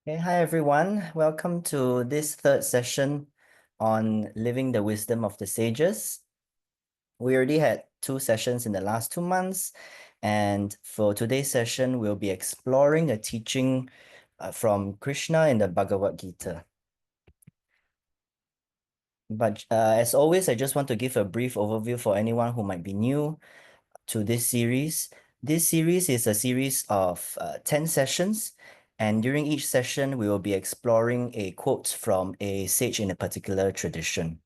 Okay, hi everyone. Welcome to this third session on living the wisdom of the sages. We already had two sessions in the last 2 months, and for today's session, we'll be exploring a teaching from Krishna in the Bhagavad Gita. But as always, I just want to give a brief overview for anyone who might be new to this series. This series is a series of 10 sessions, and during each session, we will be exploring a quote from a sage in a particular tradition.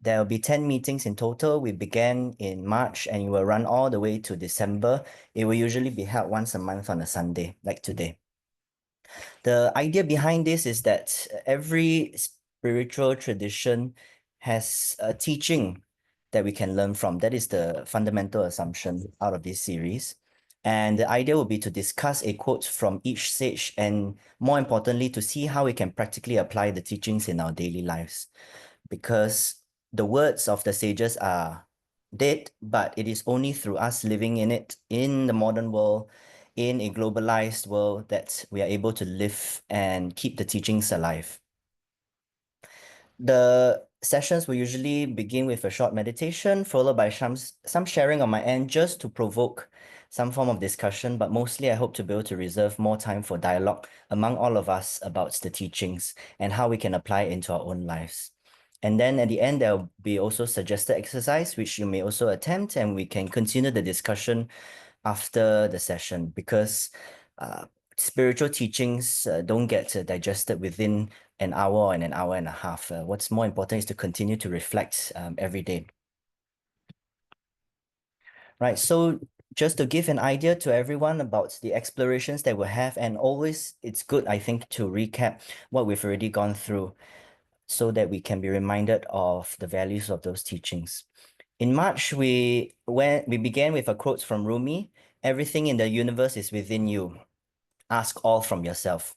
There will be 10 meetings in total. We began in March and it will run all the way to December. It will usually be held once a month on a Sunday, like today. The idea behind this is that every spiritual tradition has a teaching that we can learn from. That is the fundamental assumption out of this series. And the idea will be to discuss a quote from each sage and, more importantly, to see how we can practically apply the teachings in our daily lives. Because the words of the sages are dead, but it is only through us living in it, in the modern world, in a globalized world, that we are able to live and keep the teachings alive. The sessions will usually begin with a short meditation, followed by some sharing on my end just to provoke some form of discussion, but mostly I hope to be able to reserve more time for dialogue among all of us about the teachings and how we can apply it into our own lives. And then at the end, there'll be also suggested exercise, which you may also attempt, and we can continue the discussion after the session because uh, spiritual teachings don't get digested within an hour and an hour and a half. What's more important is to continue to reflect every day. Right, so just to give an idea to everyone about the explorations that we'll have, and always it's good, I think, to recap what we've already gone through so that we can be reminded of the values of those teachings. In March, we began with a quote from Rumi: "Everything in the universe is within you. Ask all from yourself."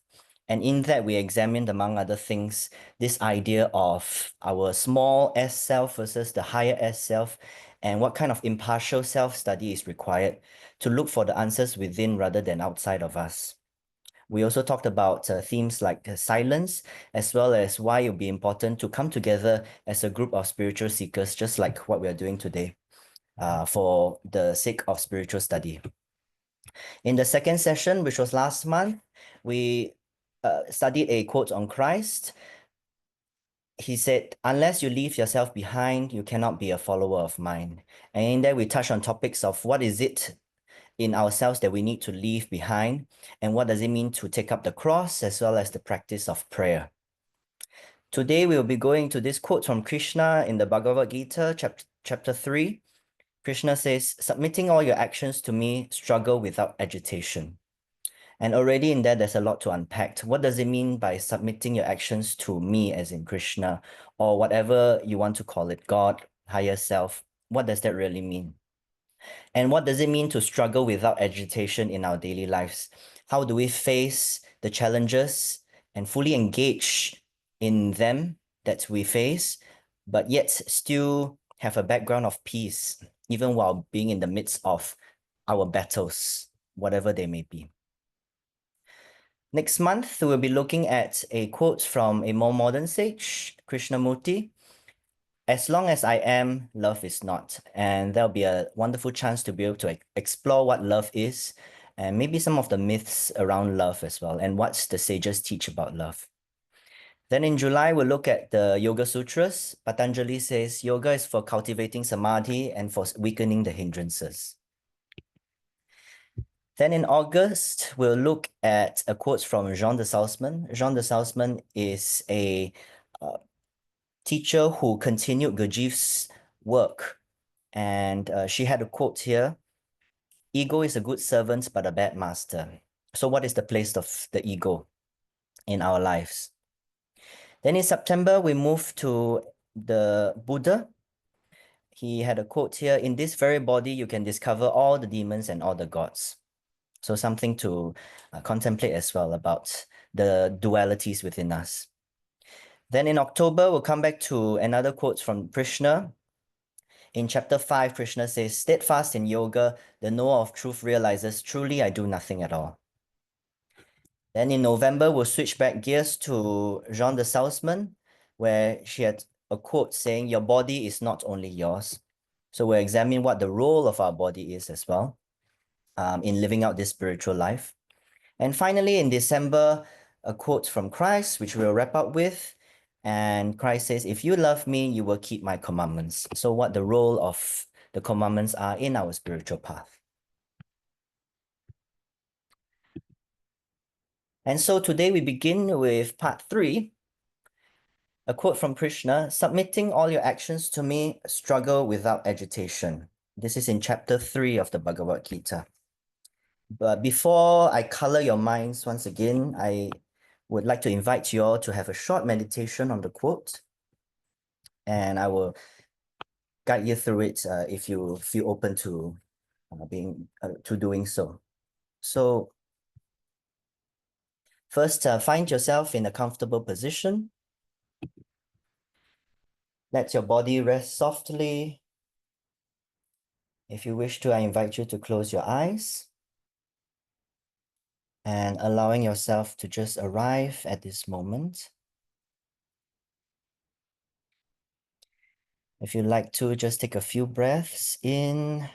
And in that, we examined, among other things, this idea of our small s self versus the higher s self, and what kind of impartial self-study is required to look for the answers within rather than outside of us. We also talked about themes like silence, as well as why it would be important to come together as a group of spiritual seekers, just like what we are doing today, for the sake of spiritual study. In the second session, which was last month, we studied a quote on Christ. He said, "Unless you leave yourself behind, you cannot be a follower of mine." And in there, we touched on topics of what is it in ourselves that we need to leave behind, and what does it mean to take up the cross, as well as the practice of prayer. Today, we will be going to this quote from Krishna in the Bhagavad Gita, chapter 3. Krishna says, "Submitting all your actions to me, struggle without agitation." And already in there, there's a lot to unpack. What does it mean by submitting your actions to me, as in Krishna, or whatever you want to call it, God, higher self? What does that really mean? And what does it mean to struggle without agitation in our daily lives? How do we face the challenges and fully engage in them that we face, but yet still have a background of peace, even while being in the midst of our battles, whatever they may be? Next month, we'll be looking at a quote from a more modern sage, Krishnamurti: "As long as I am, love is not." And there'll be a wonderful chance to be able to explore what love is, and maybe some of the myths around love as well, and what the sages teach about love. Then in July, we'll look at the Yoga Sutras. Patanjali says yoga is for cultivating samadhi and for weakening the hindrances. Then in August, we'll look at a quote from Jean de Salzmann. Jean de Salzmann is a teacher who continued Gurdjieff's work. And she had a quote here: "Ego is a good servant, but a bad master." So what is the place of the ego in our lives? Then in September, we move to the Buddha. He had a quote here: "In this very body, you can discover all the demons and all the gods." So something to contemplate as well about the dualities within us. Then in October, we'll come back to another quote from Krishna. In chapter 5, Krishna says, "Steadfast in yoga, the knower of truth realizes, truly I do nothing at all." Then in November, we'll switch back gears to Jean de Salzman, where she had a quote saying, "Your body is not only yours." So we'll examine what the role of our body is as well in living out this spiritual life. And finally, in December, a quote from Christ, which we'll wrap up with. And Christ says, "If you love me, you will keep my commandments." So what the role of the commandments are in our spiritual path. And so today we begin with part 3, a quote from Krishna: "Submitting all your actions to me, struggle without agitation." This is in chapter 3 of the Bhagavad Gita. But before I color your minds once again, I would like to invite you all to have a short meditation on the quote, and I will guide you through it if you feel open to doing so. So first, find yourself in a comfortable position. Let your body rest softly. If you wish to, I invite you to close your eyes and allowing yourself to just arrive at this moment. If you'd like to, just take a few breaths in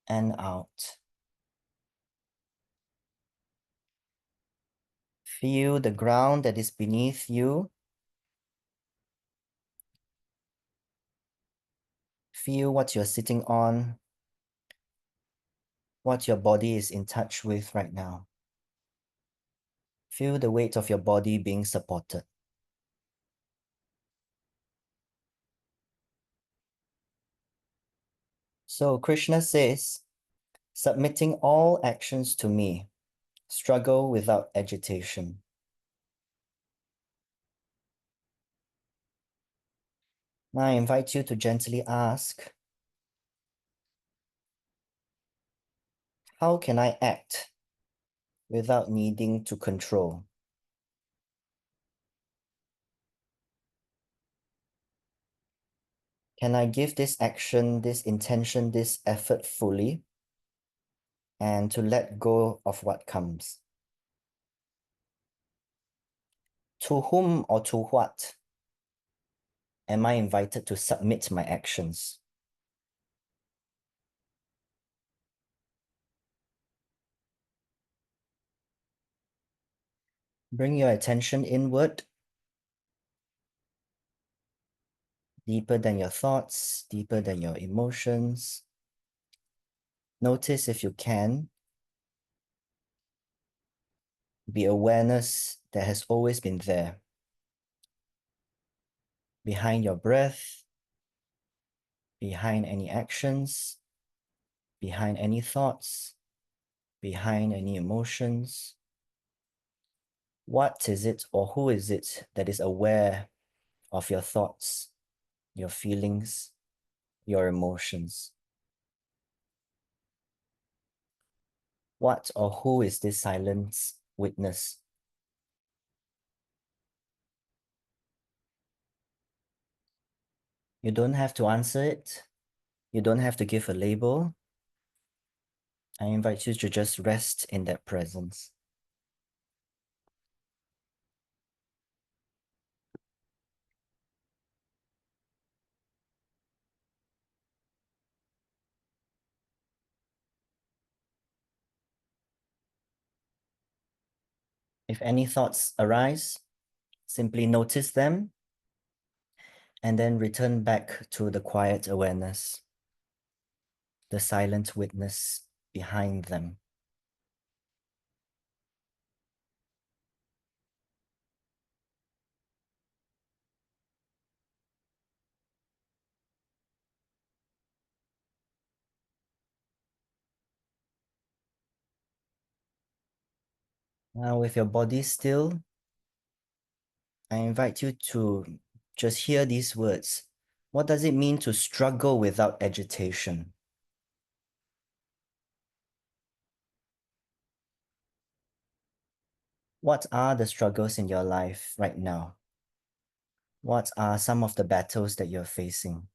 and out. Feel the ground that is beneath you. Feel what you're sitting on, what your body is in touch with right now. Feel the weight of your body being supported. So Krishna says, "Submitting all actions to me, struggle without agitation." Now I invite you to gently ask, how can I act without needing to control? Can I give this action, this intention, this effort fully, and to let go of what comes? To whom or to what am I invited to submit my actions? Bring your attention inward, deeper than your thoughts, deeper than your emotions. Notice, if you can, the awareness that has always been there, behind your breath, behind any actions, behind any thoughts, behind any emotions. What is it, or who is it that is aware of your thoughts, your feelings, your emotions? What or who is this silent witness? You don't have to answer it. You don't have to give a label. I invite you to just rest in that presence. If any thoughts arise, simply notice them and then return back to the quiet awareness, the silent witness behind them. Now, with your body still, I invite you to just hear these words. What does it mean to struggle without agitation? What are the struggles in your life right now? What are some of the battles that you're facing?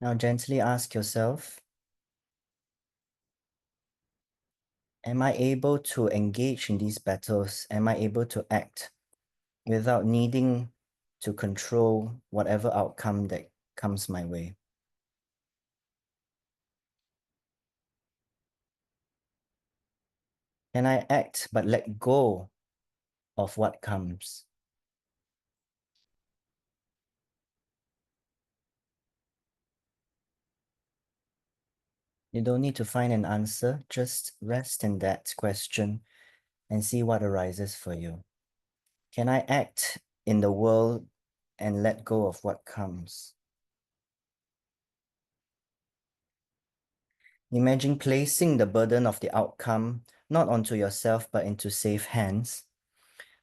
Now gently ask yourself, am I able to engage in these battles? Am I able to act without needing to control whatever outcome that comes my way? Can I act but let go of what comes? You don't need to find an answer, just rest in that question and see what arises for you. Can I act in the world and let go of what comes? Imagine placing the burden of the outcome not onto yourself but into safe hands,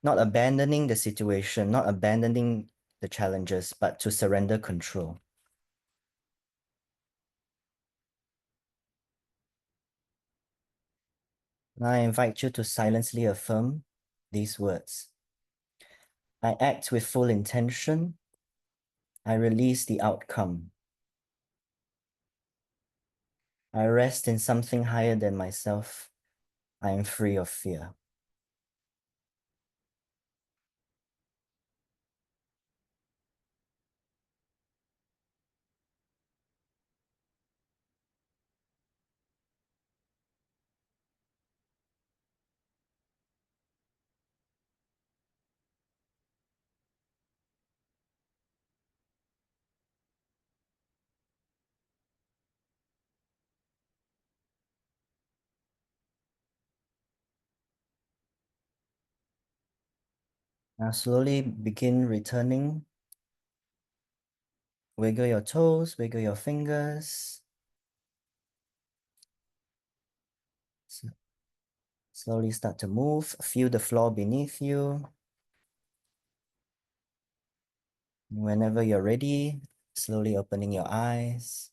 not abandoning the situation, not abandoning the challenges, but to surrender control. Now I invite you to silently affirm these words. I act with full intention. I release the outcome. I rest in something higher than myself. I am free of fear. Now slowly begin returning. Wiggle your toes, wiggle your fingers. Slowly start to move. Feel the floor beneath you. Whenever you're ready, slowly opening your eyes.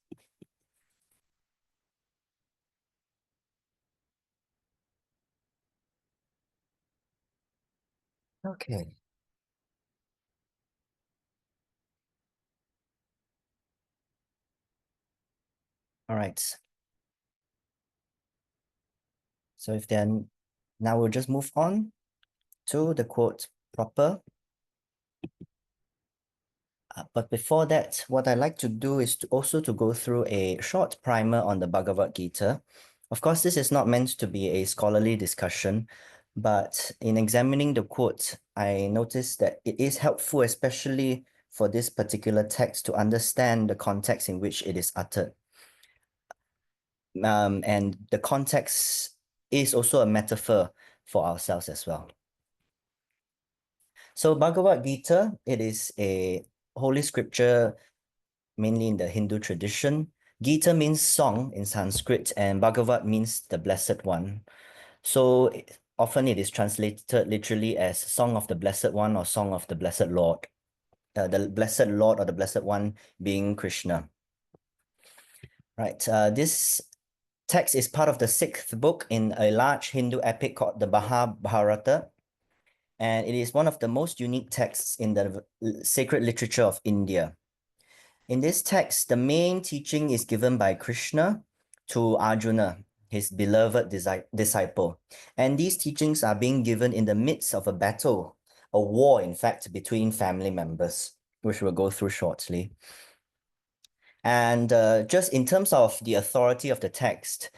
Okay. All right. So if then, now we'll just move on to the quote proper. But before that, what I like to do is to also to go through a short primer on the Bhagavad Gita. Of course, this is not meant to be a scholarly discussion, but in examining the quote, I noticed that it is helpful, especially for this particular text, to understand the context in which it is uttered. And the context is also a metaphor for ourselves as well. So Bhagavad Gita, it is a holy scripture mainly in the Hindu tradition. Gita means song in Sanskrit, and Bhagavat means the Blessed One. So often it is translated literally as Song of the Blessed One or Song of the Blessed Lord. The Blessed Lord or the Blessed One being Krishna. Right. This text is part of the sixth book in a large Hindu epic called the Mahabharata, and it is one of the most unique texts in the sacred literature of India. In this text, the main teaching is given by Krishna to Arjuna, his beloved disciple. And these teachings are being given in the midst of a battle, a war, in fact, between family members, which we'll go through shortly. And just in terms of the authority of the text,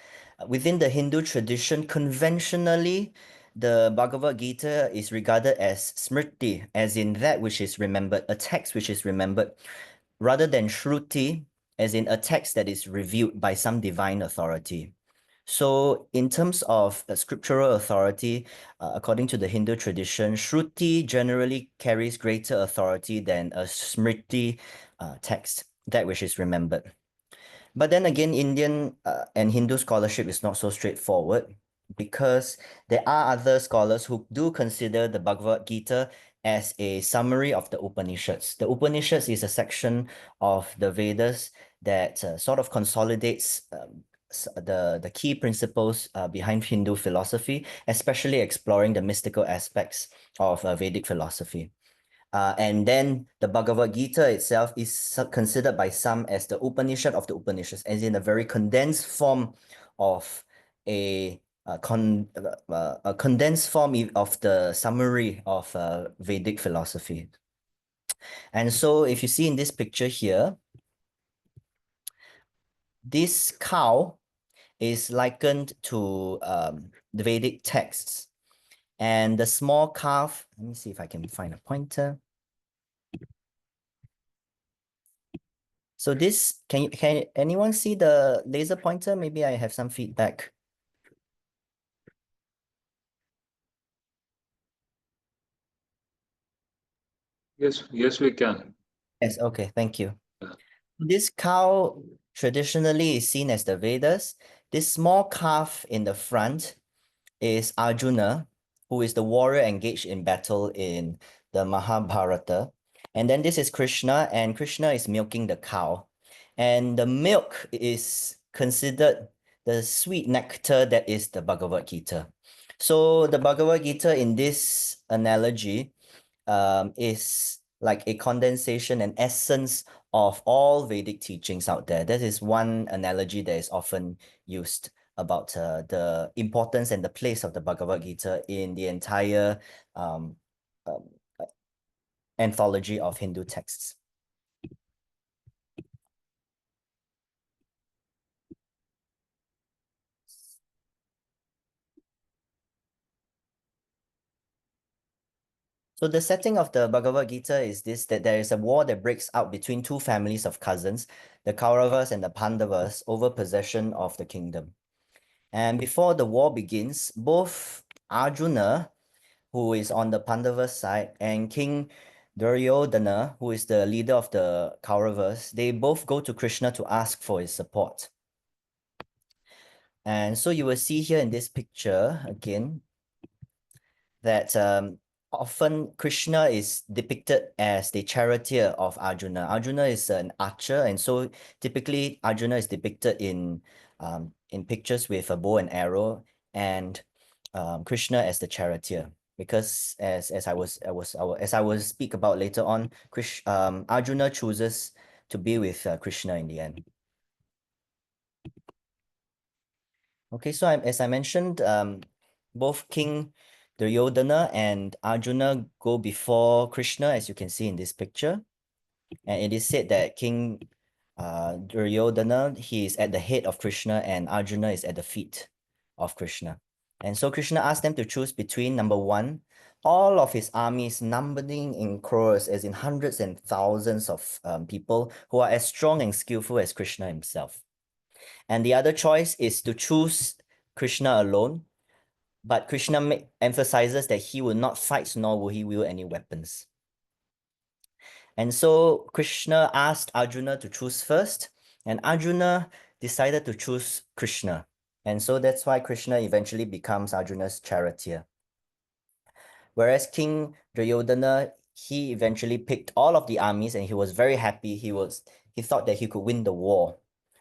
within the Hindu tradition, conventionally, the Bhagavad Gita is regarded as smriti, as in that which is remembered, a text which is remembered, rather than shruti, as in a text that is revealed by some divine authority. So in terms of scriptural authority, according to the Hindu tradition, shruti generally carries greater authority than a smriti text, that which is remembered. But then again, Indian and Hindu scholarship is not so straightforward because there are other scholars who do consider the Bhagavad Gita as a summary of the Upanishads. The Upanishads is a section of the Vedas that sort of consolidates the key principles behind Hindu philosophy, especially exploring the mystical aspects of Vedic philosophy. And then the Bhagavad Gita itself is considered by some as the Upanishad of the Upanishads, as in a very condensed form of a condensed form of the summary of Vedic philosophy. And so if you see in this picture here, this cow is likened to the Vedic texts. And the small calf, let me see if I can find a pointer. So this, can anyone see the laser pointer? Maybe I have some feedback. Yes, we can. Yes, okay, thank you. Yeah. This cow traditionally is seen as the Vedas. This small calf in the front is Arjuna, who is the warrior engaged in battle in the Mahabharata. And then this is Krishna, and Krishna is milking the cow. And the milk is considered the sweet nectar that is the Bhagavad Gita. So the Bhagavad Gita in this analogy is like a condensation and essence of all Vedic teachings out there. That is one analogy that is often used about the importance and the place of the Bhagavad Gita in the entire um, um, anthology of Hindu texts. So the setting of the Bhagavad Gita is this, that there is a war that breaks out between two families of cousins, the Kauravas and the Pandavas, over possession of the kingdom. And before the war begins, both Arjuna, who is on the Pandava side, and King Duryodhana, who is the leader of the Kauravas, they both go to Krishna to ask for his support. And so you will see here in this picture, again, that often Krishna is depicted as the charioteer of Arjuna. Arjuna is an archer, and so typically Arjuna is depicted in pictures with a bow and arrow, and Krishna as the charioteer. Because as I will speak about later on, Arjuna chooses to be with Krishna in the end. Okay, so as I mentioned, both King Duryodhana and Arjuna go before Krishna, as you can see in this picture. And it is said that King Duryodhana, he is at the head of Krishna and Arjuna is at the feet of Krishna. And so Krishna asked them to choose between number one, all of his armies numbering in crores, as in hundreds and thousands of people who are as strong and skillful as Krishna himself. And the other choice is to choose Krishna alone, but Krishna emphasizes that he will not fight nor will he wield any weapons. And so Krishna asked Arjuna to choose first, and Arjuna decided to choose Krishna. And so that's why Krishna eventually becomes Arjuna's charioteer. Whereas King Duryodhana, he eventually picked all of the armies and he was very happy. He thought that he could win the war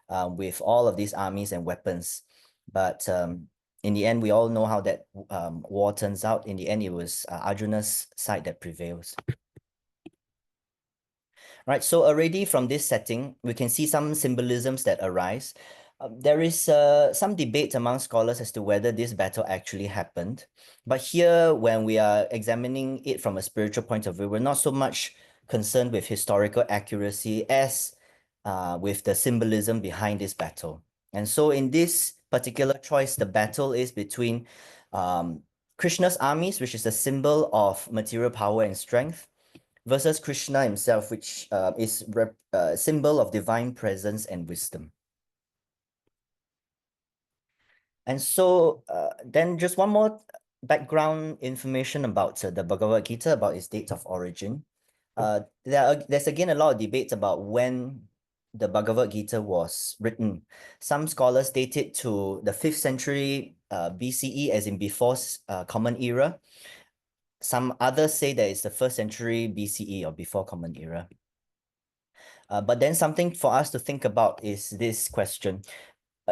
with all of these armies and weapons. But in the end, we all know how that war turns out. In the end, it was Arjuna's side that prevails. Right, so already from this setting, we can see some symbolisms that arise. There is some debate among scholars as to whether this battle actually happened. But here, when we are examining it from a spiritual point of view, we're not so much concerned with historical accuracy as with the symbolism behind this battle. And so in this particular choice, the battle is between Krishna's armies, which is a symbol of material power and strength, versus Krishna himself, which is a symbol of divine presence and wisdom. And so then just one more background information about the Bhagavad Gita, about its date of origin. There's again a lot of debates about when the Bhagavad Gita was written. Some scholars date it to the 5th century BCE, as in before Common Era. Some others say that it's the 1st century BCE or before Common Era. But then something for us to think about is this question.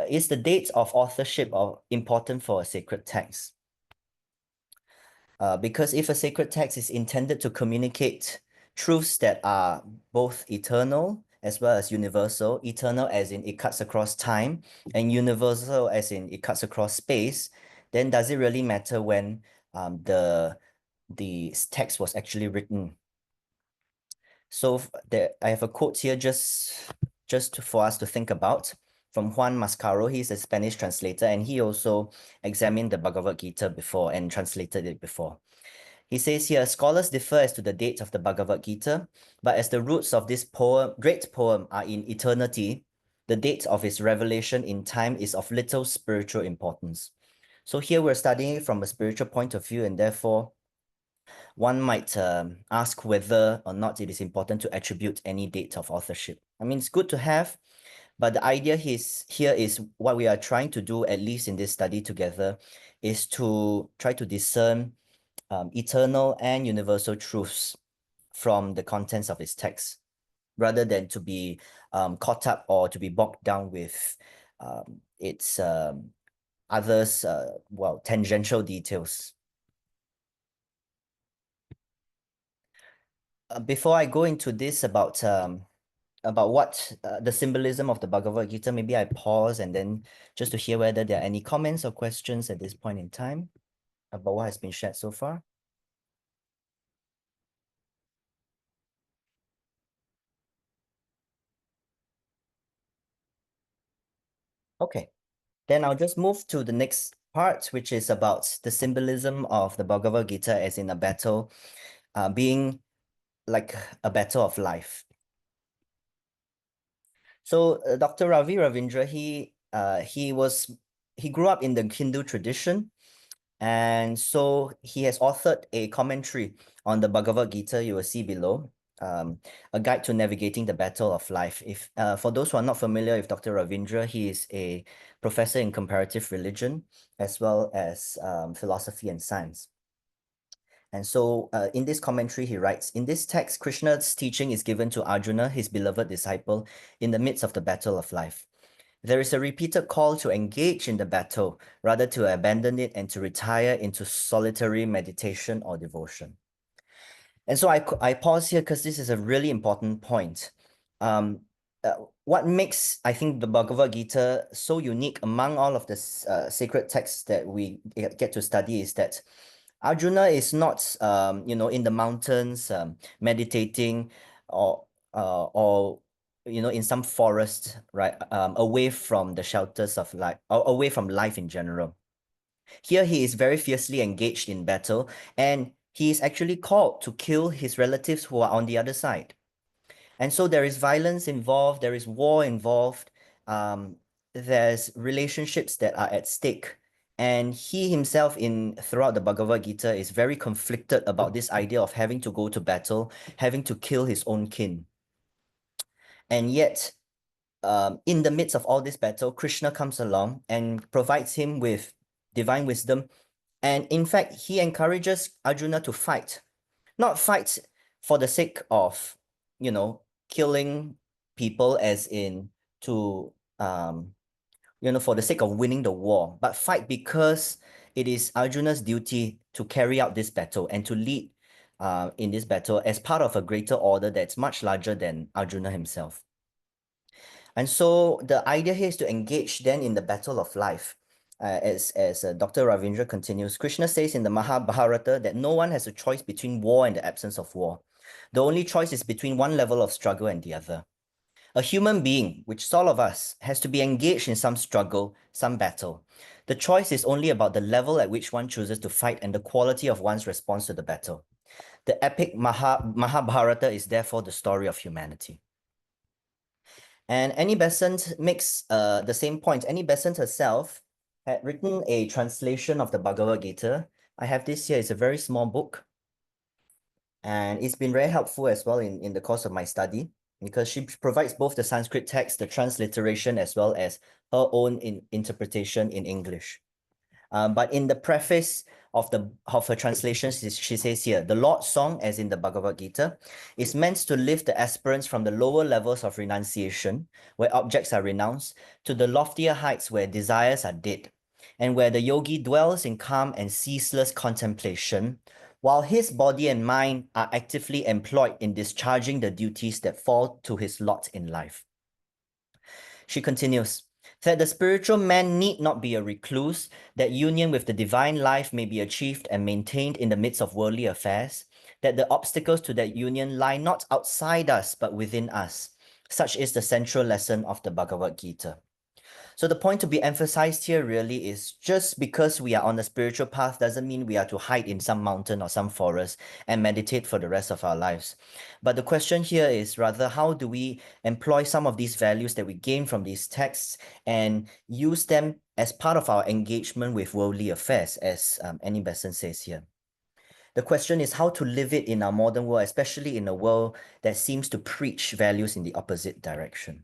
Is the date of authorship important for a sacred text? Because if a sacred text is intended to communicate truths that are both eternal as well as universal. Eternal as in it cuts across time, and universal as in it cuts across space, then does it really matter when the text was actually written? So there, I have a quote here just for us to think about from Juan Mascaro. He's a Spanish translator, and he also examined the Bhagavad Gita before and translated it before. He says here, scholars differ as to the date of the Bhagavad Gita, but as the roots of this great poem are in eternity, the date of its revelation in time is of little spiritual importance. So here we're studying it from a spiritual point of view, and therefore one might ask whether or not it is important to attribute any date of authorship. I mean, it's good to have, but the idea here is what we are trying to do, at least in this study together, is to try to discern eternal and universal truths from the contents of its text, rather than to be caught up or to be bogged down with its others, well, tangential details. Before I go into this about what the symbolism of the Bhagavad Gita, maybe I pause and then just to hear whether there are any comments or questions at this point in time about what has been shared so far. Okay, then I'll just move to the next part, which is about the symbolism of the Bhagavad Gita as in a battle, being like a battle of life. So Dr. Ravi Ravindra, he grew up in the Hindu tradition, and so he has authored a commentary on the Bhagavad Gita. You will see below, a guide to navigating the battle of life. If for those who are not familiar with Dr. Ravindra, he is a professor in comparative religion as well as philosophy and science. And so in this commentary, he writes, in this text, Krishna's teaching is given to Arjuna, his beloved disciple, in the midst of the battle of life. There is a repeated call to engage in the battle, rather to abandon it and to retire into solitary meditation or devotion. And so I pause here because this is a really important point. What makes, I think, the Bhagavad Gita so unique among all of the sacred texts that we get to study is that Arjuna is not, in the mountains meditating or in some forest, right, away from the shelters of life, or away from life in general. Here he is very fiercely engaged in battle, and he is actually called to kill his relatives who are on the other side. And so there is violence involved, there is war involved, there's relationships that are at stake. And he himself throughout the Bhagavad Gita is very conflicted about this idea of having to go to battle, having to kill his own kin. And yet, in the midst of all this battle, Krishna comes along and provides him with divine wisdom. And in fact, he encourages Arjuna to fight, not fight for the sake of, killing people as in to, for the sake of winning the war, but fight because it is Arjuna's duty to carry out this battle and to lead in this battle as part of a greater order that's much larger than Arjuna himself. And so the idea here is to engage then in the battle of life. As Dr. Ravindra continues, Krishna says in the Mahabharata that no one has a choice between war and the absence of war. The only choice is between one level of struggle and the other. A human being, which is all of us, has to be engaged in some struggle, some battle. The choice is only about the level at which one chooses to fight and the quality of one's response to the battle. The epic Mahabharata is therefore the story of humanity. And Annie Besant makes the same point. Annie Besant herself had written a translation of the Bhagavad Gita. I have this here. It's a very small book. And it's been very helpful as well in the course of my study, because she provides both the Sanskrit text, the transliteration, as well as her own interpretation in English. But in the preface of her translation, she says here, the Lord's song, as in the Bhagavad Gita, is meant to lift the aspirants from the lower levels of renunciation, where objects are renounced, to the loftier heights where desires are dead, and where the yogi dwells in calm and ceaseless contemplation, while his body and mind are actively employed in discharging the duties that fall to his lot in life. She continues that the spiritual man need not be a recluse, that union with the divine life may be achieved and maintained in the midst of worldly affairs, that the obstacles to that union lie not outside us but within us. Such is the central lesson of the Bhagavad Gita. So the point to be emphasized here really is just because we are on the spiritual path doesn't mean we are to hide in some mountain or some forest and meditate for the rest of our lives. But the question here is rather how do we employ some of these values that we gain from these texts and use them as part of our engagement with worldly affairs, as Annie Besson says here. The question is how to live it in our modern world, especially in a world that seems to preach values in the opposite direction.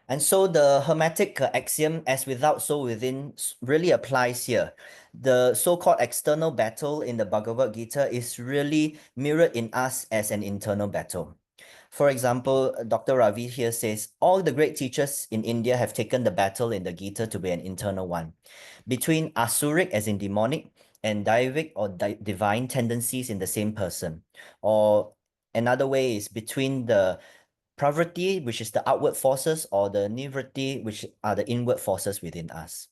And so the Hermetic axiom, as without, so within, really applies here. The so-called external battle in the Bhagavad Gita is really mirrored in us as an internal battle. For example, Dr. Ravi here says, all the great teachers in India have taken the battle in the Gita to be an internal one. Between asuric, as in demonic, and daivic or divine tendencies in the same person. Or another way is between the pravriti, which is the outward forces, or the nivritti, which are the inward forces within us.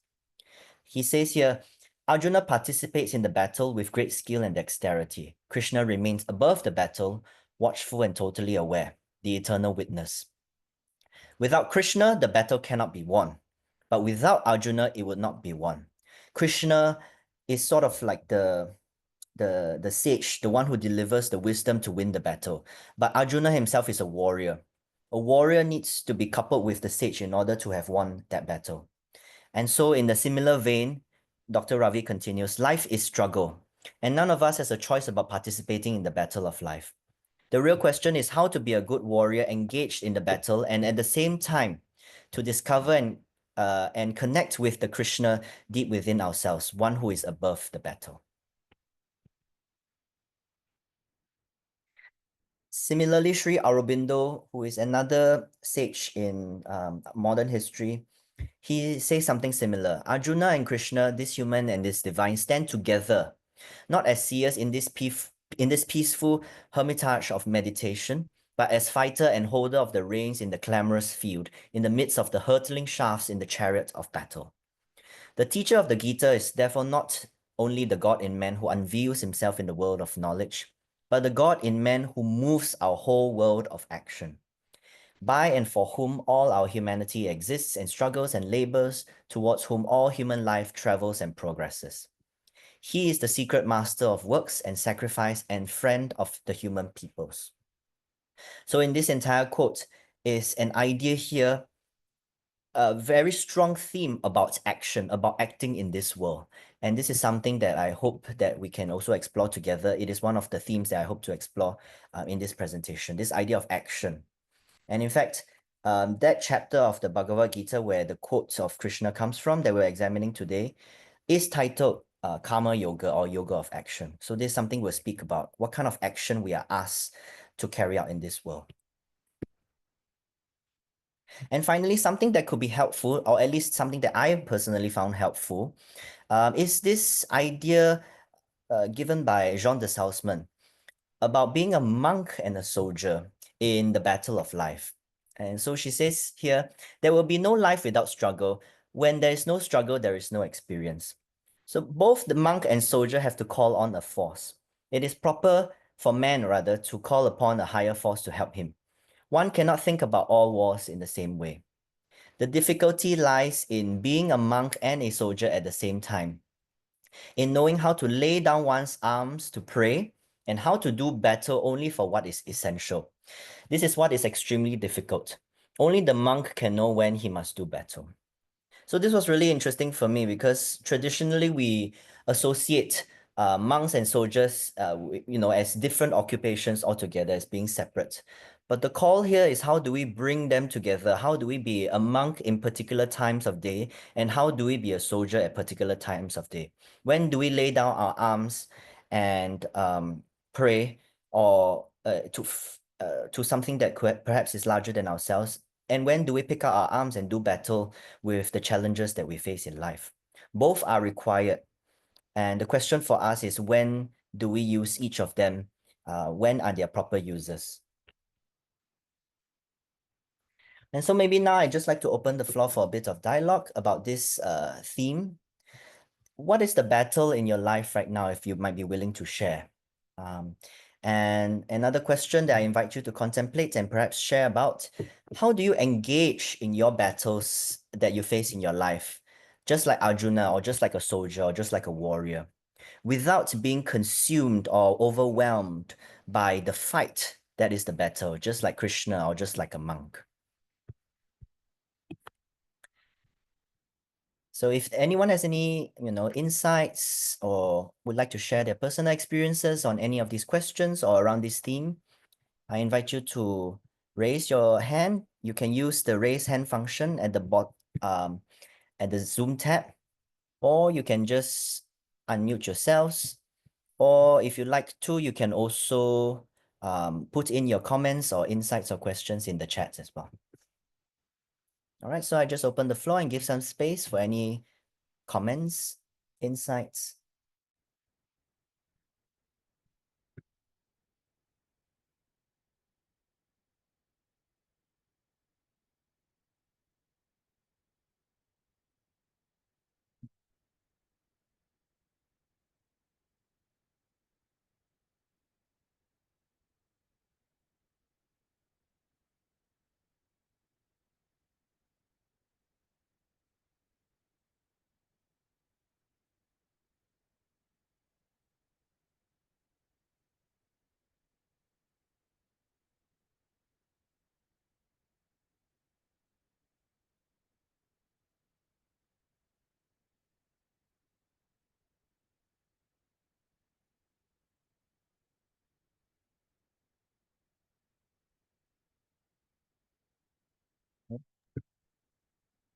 He says here, Arjuna participates in the battle with great skill and dexterity. Krishna remains above the battle, watchful and totally aware, the eternal witness. Without Krishna, the battle cannot be won. But without Arjuna, it would not be won. Krishna is sort of like the sage, the one who delivers the wisdom to win the battle. But Arjuna himself is a warrior. A warrior needs to be coupled with the sage in order to have won that battle. And so in the similar vein, Dr. Ravi continues, life is struggle, and none of us has a choice about participating in the battle of life. The real question is how to be a good warrior engaged in the battle and at the same time to discover and connect with the Krishna deep within ourselves, one who is above the battle. Similarly, Sri Aurobindo, who is another sage in modern history, he says something similar. Arjuna and Krishna, this human and this divine, stand together, not as seers in this peaceful hermitage of meditation, but as fighter and holder of the reins in the clamorous field, in the midst of the hurtling shafts in the chariot of battle. The teacher of the Gita is therefore not only the God in man who unveils himself in the world of knowledge, but the God in man who moves our whole world of action, by and for whom all our humanity exists and struggles and labors, towards whom all human life travels and progresses. He is the secret master of works and sacrifice and friend of the human peoples. So in this entire quote is an idea here, a very strong theme about action, about acting in this world. And this is something that I hope that we can also explore together. It is one of the themes that I hope to explore in this presentation, this idea of action. And in fact, that chapter of the Bhagavad Gita where the quotes of Krishna comes from that we're examining today is titled Karma Yoga or Yoga of Action. So this is something we'll speak about, what kind of action we are asked to carry out in this world. And finally, something that could be helpful, or at least something that I personally found helpful, is this idea given by Jean de Salzman about being a monk and a soldier in the battle of life. And so she says here, there will be no life without struggle. When there is no struggle, there is no experience. So both the monk and soldier have to call on a force. It is proper for man, rather, to call upon a higher force to help him. One cannot think about all wars in the same way. The difficulty lies in being a monk and a soldier at the same time, in knowing how to lay down one's arms to pray and how to do battle only for what is essential. This is what is extremely difficult. Only the monk can know when he must do battle. So this was really interesting for me because traditionally we associate monks and soldiers, as different occupations altogether, as being separate. But the call here is how do we bring them together? How do we be a monk in particular times of day? And how do we be a soldier at particular times of day? When do we lay down our arms and pray or to something that perhaps is larger than ourselves? And when do we pick up our arms and do battle with the challenges that we face in life? Both are required. And the question for us is, when do we use each of them? When are their proper uses? And so maybe now I'd just like to open the floor for a bit of dialogue about this theme. What is the battle in your life right now, if you might be willing to share? Um, and another question that I invite you to contemplate and perhaps share about: how do you engage in your battles that you face in your life, just like Arjuna, or just like a soldier, or just like a warrior, without being consumed or overwhelmed by the fight that is the battle, just like Krishna or just like a monk? So if anyone has any, insights or would like to share their personal experiences on any of these questions or around this theme, I invite you to raise your hand. You can use the raise hand function at the at the Zoom tab, or you can just unmute yourselves. Or if you like to, you can also put in your comments or insights or questions in the chat as well. All right, so I just open the floor and give some space for any comments, insights.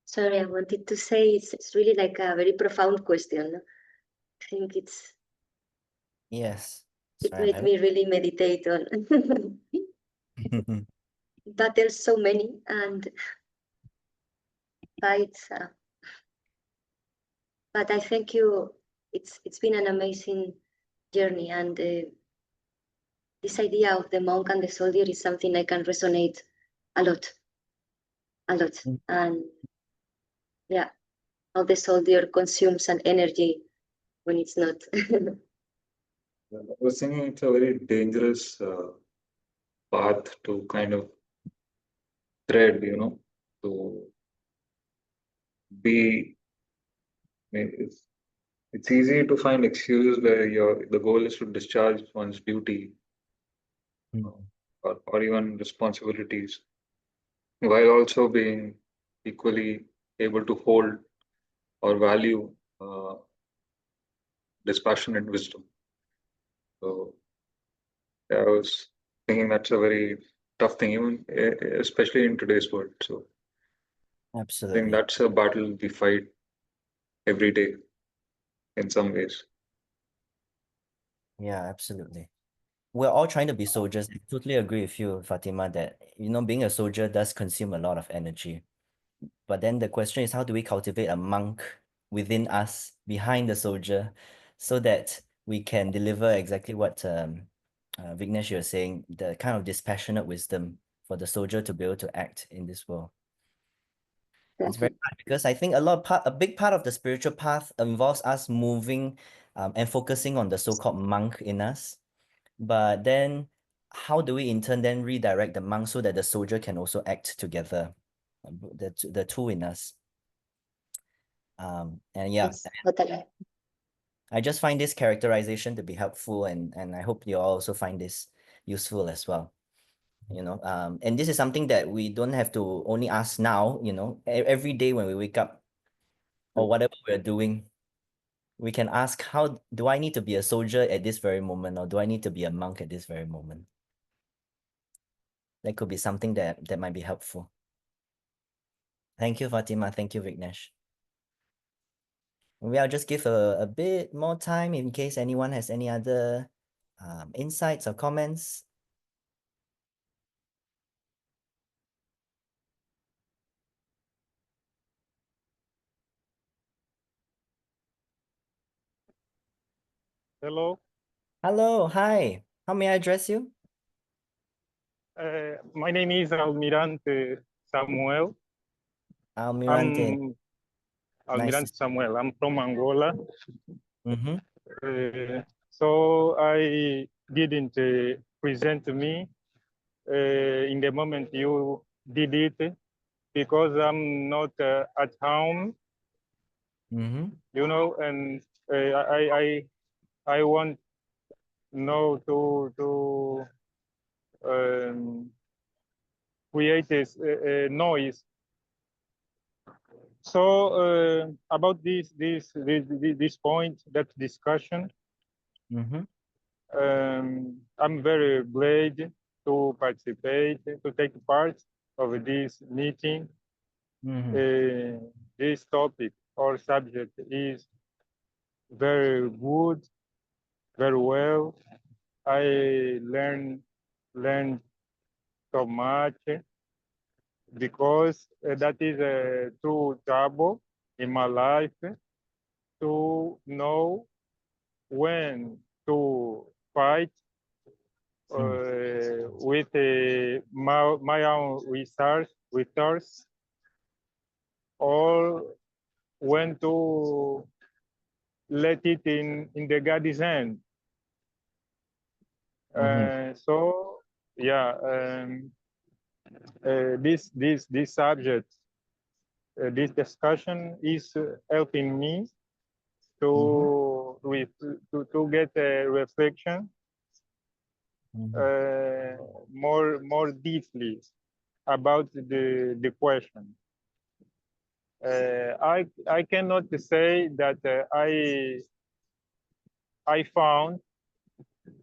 Sorry, I wanted to say it's really like a very profound question. I think Yes. it Sorry, I'm made having. me really meditate on battles so many and fights. But I thank you. It's been an amazing journey, and this idea of the monk and the soldier is something I can resonate a lot, a lot. Mm. And yeah, how the soldier consumes an energy when it's not. I was thinking it's a very dangerous path to kind of tread, to be. I mean, it's easy to find excuses where the goal is to discharge one's duty Mm. uh, or even responsibilities, while also being equally able to hold or value uh, dispassionate wisdom. So yeah, I was thinking that's a very tough thing, even especially in today's world. So I think Absolutely. that's a battle we fight every day in some ways. Yeah, absolutely. We're all trying to be soldiers. I totally agree with you, Fatima, that, being a soldier does consume a lot of energy. But then the question is, how do we cultivate a monk within us, behind the soldier, so that we can deliver exactly what Vignesh, you were saying, the kind of dispassionate wisdom for the soldier to be able to act in this world. It's very hard because I think a big part of the spiritual path involves us moving and focusing on the so-called monk in us. But then how do we in turn then redirect the monk so that the soldier can also act together, the two in us? And yeah, Yes, totally. I just find this characterization to be helpful, and I hope you all also find this useful as well. And this is something that we don't have to only ask now, every day when we wake up or whatever we're doing, we can ask, how do I need to be a soldier at this very moment, or do I need to be a monk at this very moment? That could be something that might be helpful. Thank you, Fatima. Thank you, Vignesh. Maybe I'll just give a bit more time in case anyone has any other insights or comments. Hello. Hello, hi. How may I address you? My name is Almirante Samuel. Almirante. I'm Nice. Almirante Samuel. I'm from Angola. Mm-hmm. So I didn't present me in the moment you did it because I'm not at home, Mm-hmm. you know, and I want know to create this noise. So about this point, that discussion, Mm-hmm. I'm very glad to participate, to take part of this meeting. Mm-hmm. This topic or subject is very good, very well. I learned so much because that is a true trouble in my life to know when to fight with my own resource, or when to let it in the God's hand. So yeah, this subject, this discussion is helping me to get a reflection more deeply about the question. I cannot say that I found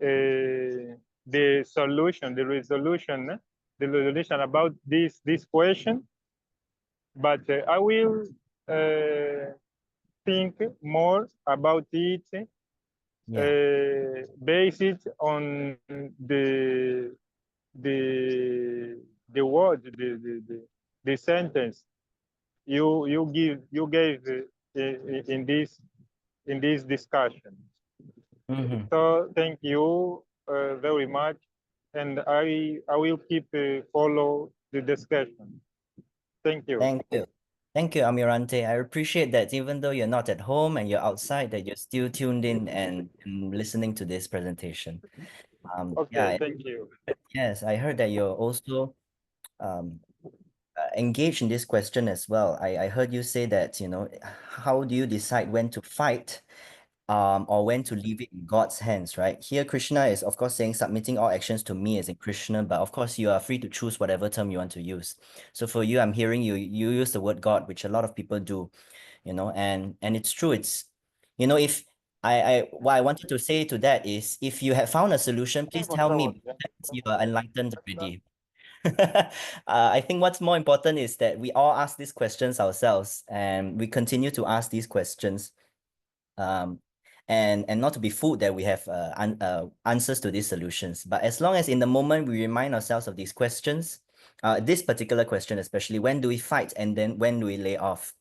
the solution, the resolution about this question, but I will think more about it, based on the word, the sentence you gave in this discussion. So thank you very much, and I will keep follow the discussion. Thank you. Thank you. Thank you, Almirante. I appreciate that even though you're not at home and you're outside, that you're still tuned in and listening to this presentation. Okay, thank you. Yes, I heard that you're also engaged in this question as well. I heard you say that, how do you decide when to fight or when to leave it in God's hands, right? Here, Krishna is, of course, saying submitting all actions to me as in Krishna, but of course, you are free to choose whatever term you want to use. So for you, I'm hearing you use the word God, which a lot of people do, and it's true. It's, if what I wanted to say to that is, if you have found a solution, please tell me that you are enlightened already. I think what's more important is that we all ask these questions ourselves, and we continue to ask these questions, and not to be fooled that we have answers to these solutions. But as long as in the moment we remind ourselves of these questions, this particular question especially, when do we fight and then when do we lay off?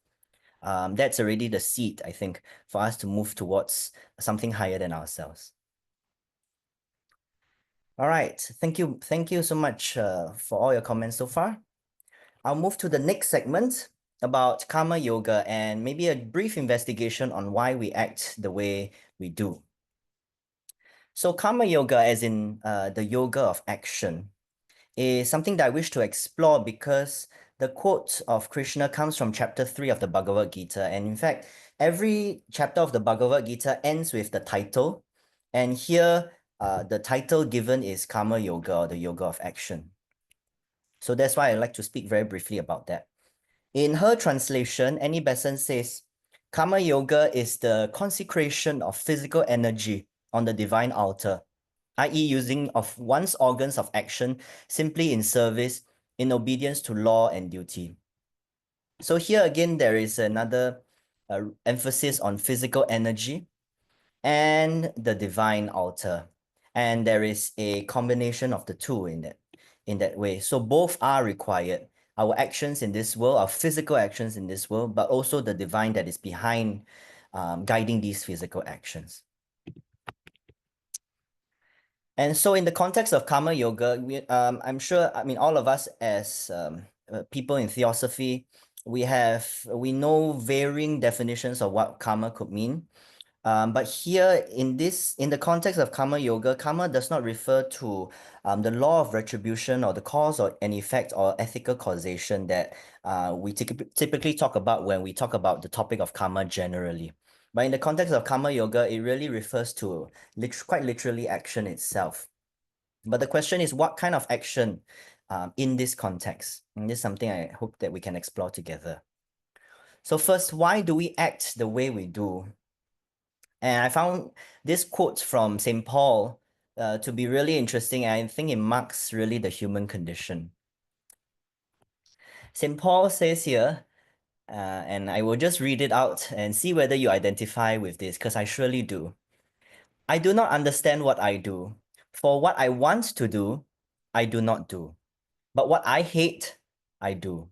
That's already the seed, I think, for us to move towards something higher than ourselves. All right, thank you so much for all your comments so far. I'll move to the next segment about karma yoga and maybe a brief investigation on why we act the way we do. So karma yoga, as in the yoga of action, is something that I wish to explore because the quote of Krishna comes from chapter 3 of the Bhagavad Gita. And in fact, every chapter of the Bhagavad Gita ends with the title. And here, the title given is karma yoga, or the yoga of action. So that's why I'd like to speak very briefly about that. In her translation, Annie Besant says, karma yoga is the consecration of physical energy on the divine altar, i.e. using of one's organs of action simply in service, in obedience to law and duty. So here again, there is another emphasis on physical energy and the divine altar. And there is a combination of the two in that way. So both are required. Our actions in this world, our physical actions in this world, but also the divine that is behind guiding these physical actions. And so in the context of karma yoga, I'm sure, I mean, all of us as people in theosophy, we know varying definitions of what karma could mean. But here in the context of karma yoga, karma does not refer to the law of retribution or the cause or an effect or ethical causation that we typically talk about when we talk about the topic of karma generally. But in the context of karma yoga, it really refers to quite literally action itself. But the question is, what kind of action in this context? And this is something I hope that we can explore together. So first, why do we act the way we do? And I found this quote from St. Paul to be really interesting, and I think it marks really the human condition. St. Paul says here, and I will just read it out and see whether you identify with this, because I surely do. I do not understand what I do, for what I want to do, I do not do. But what I hate, I do.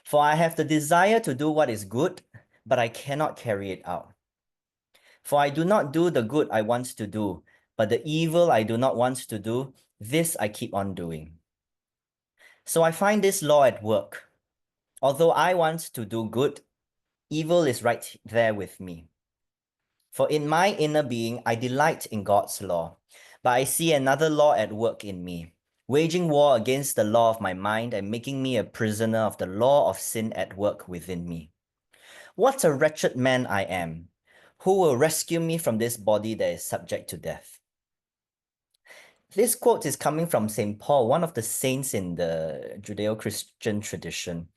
For I have the desire to do what is good, but I cannot carry it out. For I do not do the good I want to do, but the evil I do not want to do, this I keep on doing. So I find this law at work. Although I want to do good, evil is right there with me. For in my inner being, I delight in God's law, but I see another law at work in me, waging war against the law of my mind and making me a prisoner of the law of sin at work within me. What a wretched man I am! Who will rescue me from this body that is subject to death? This quote is coming from St. Paul, one of the saints in the Judeo-Christian tradition.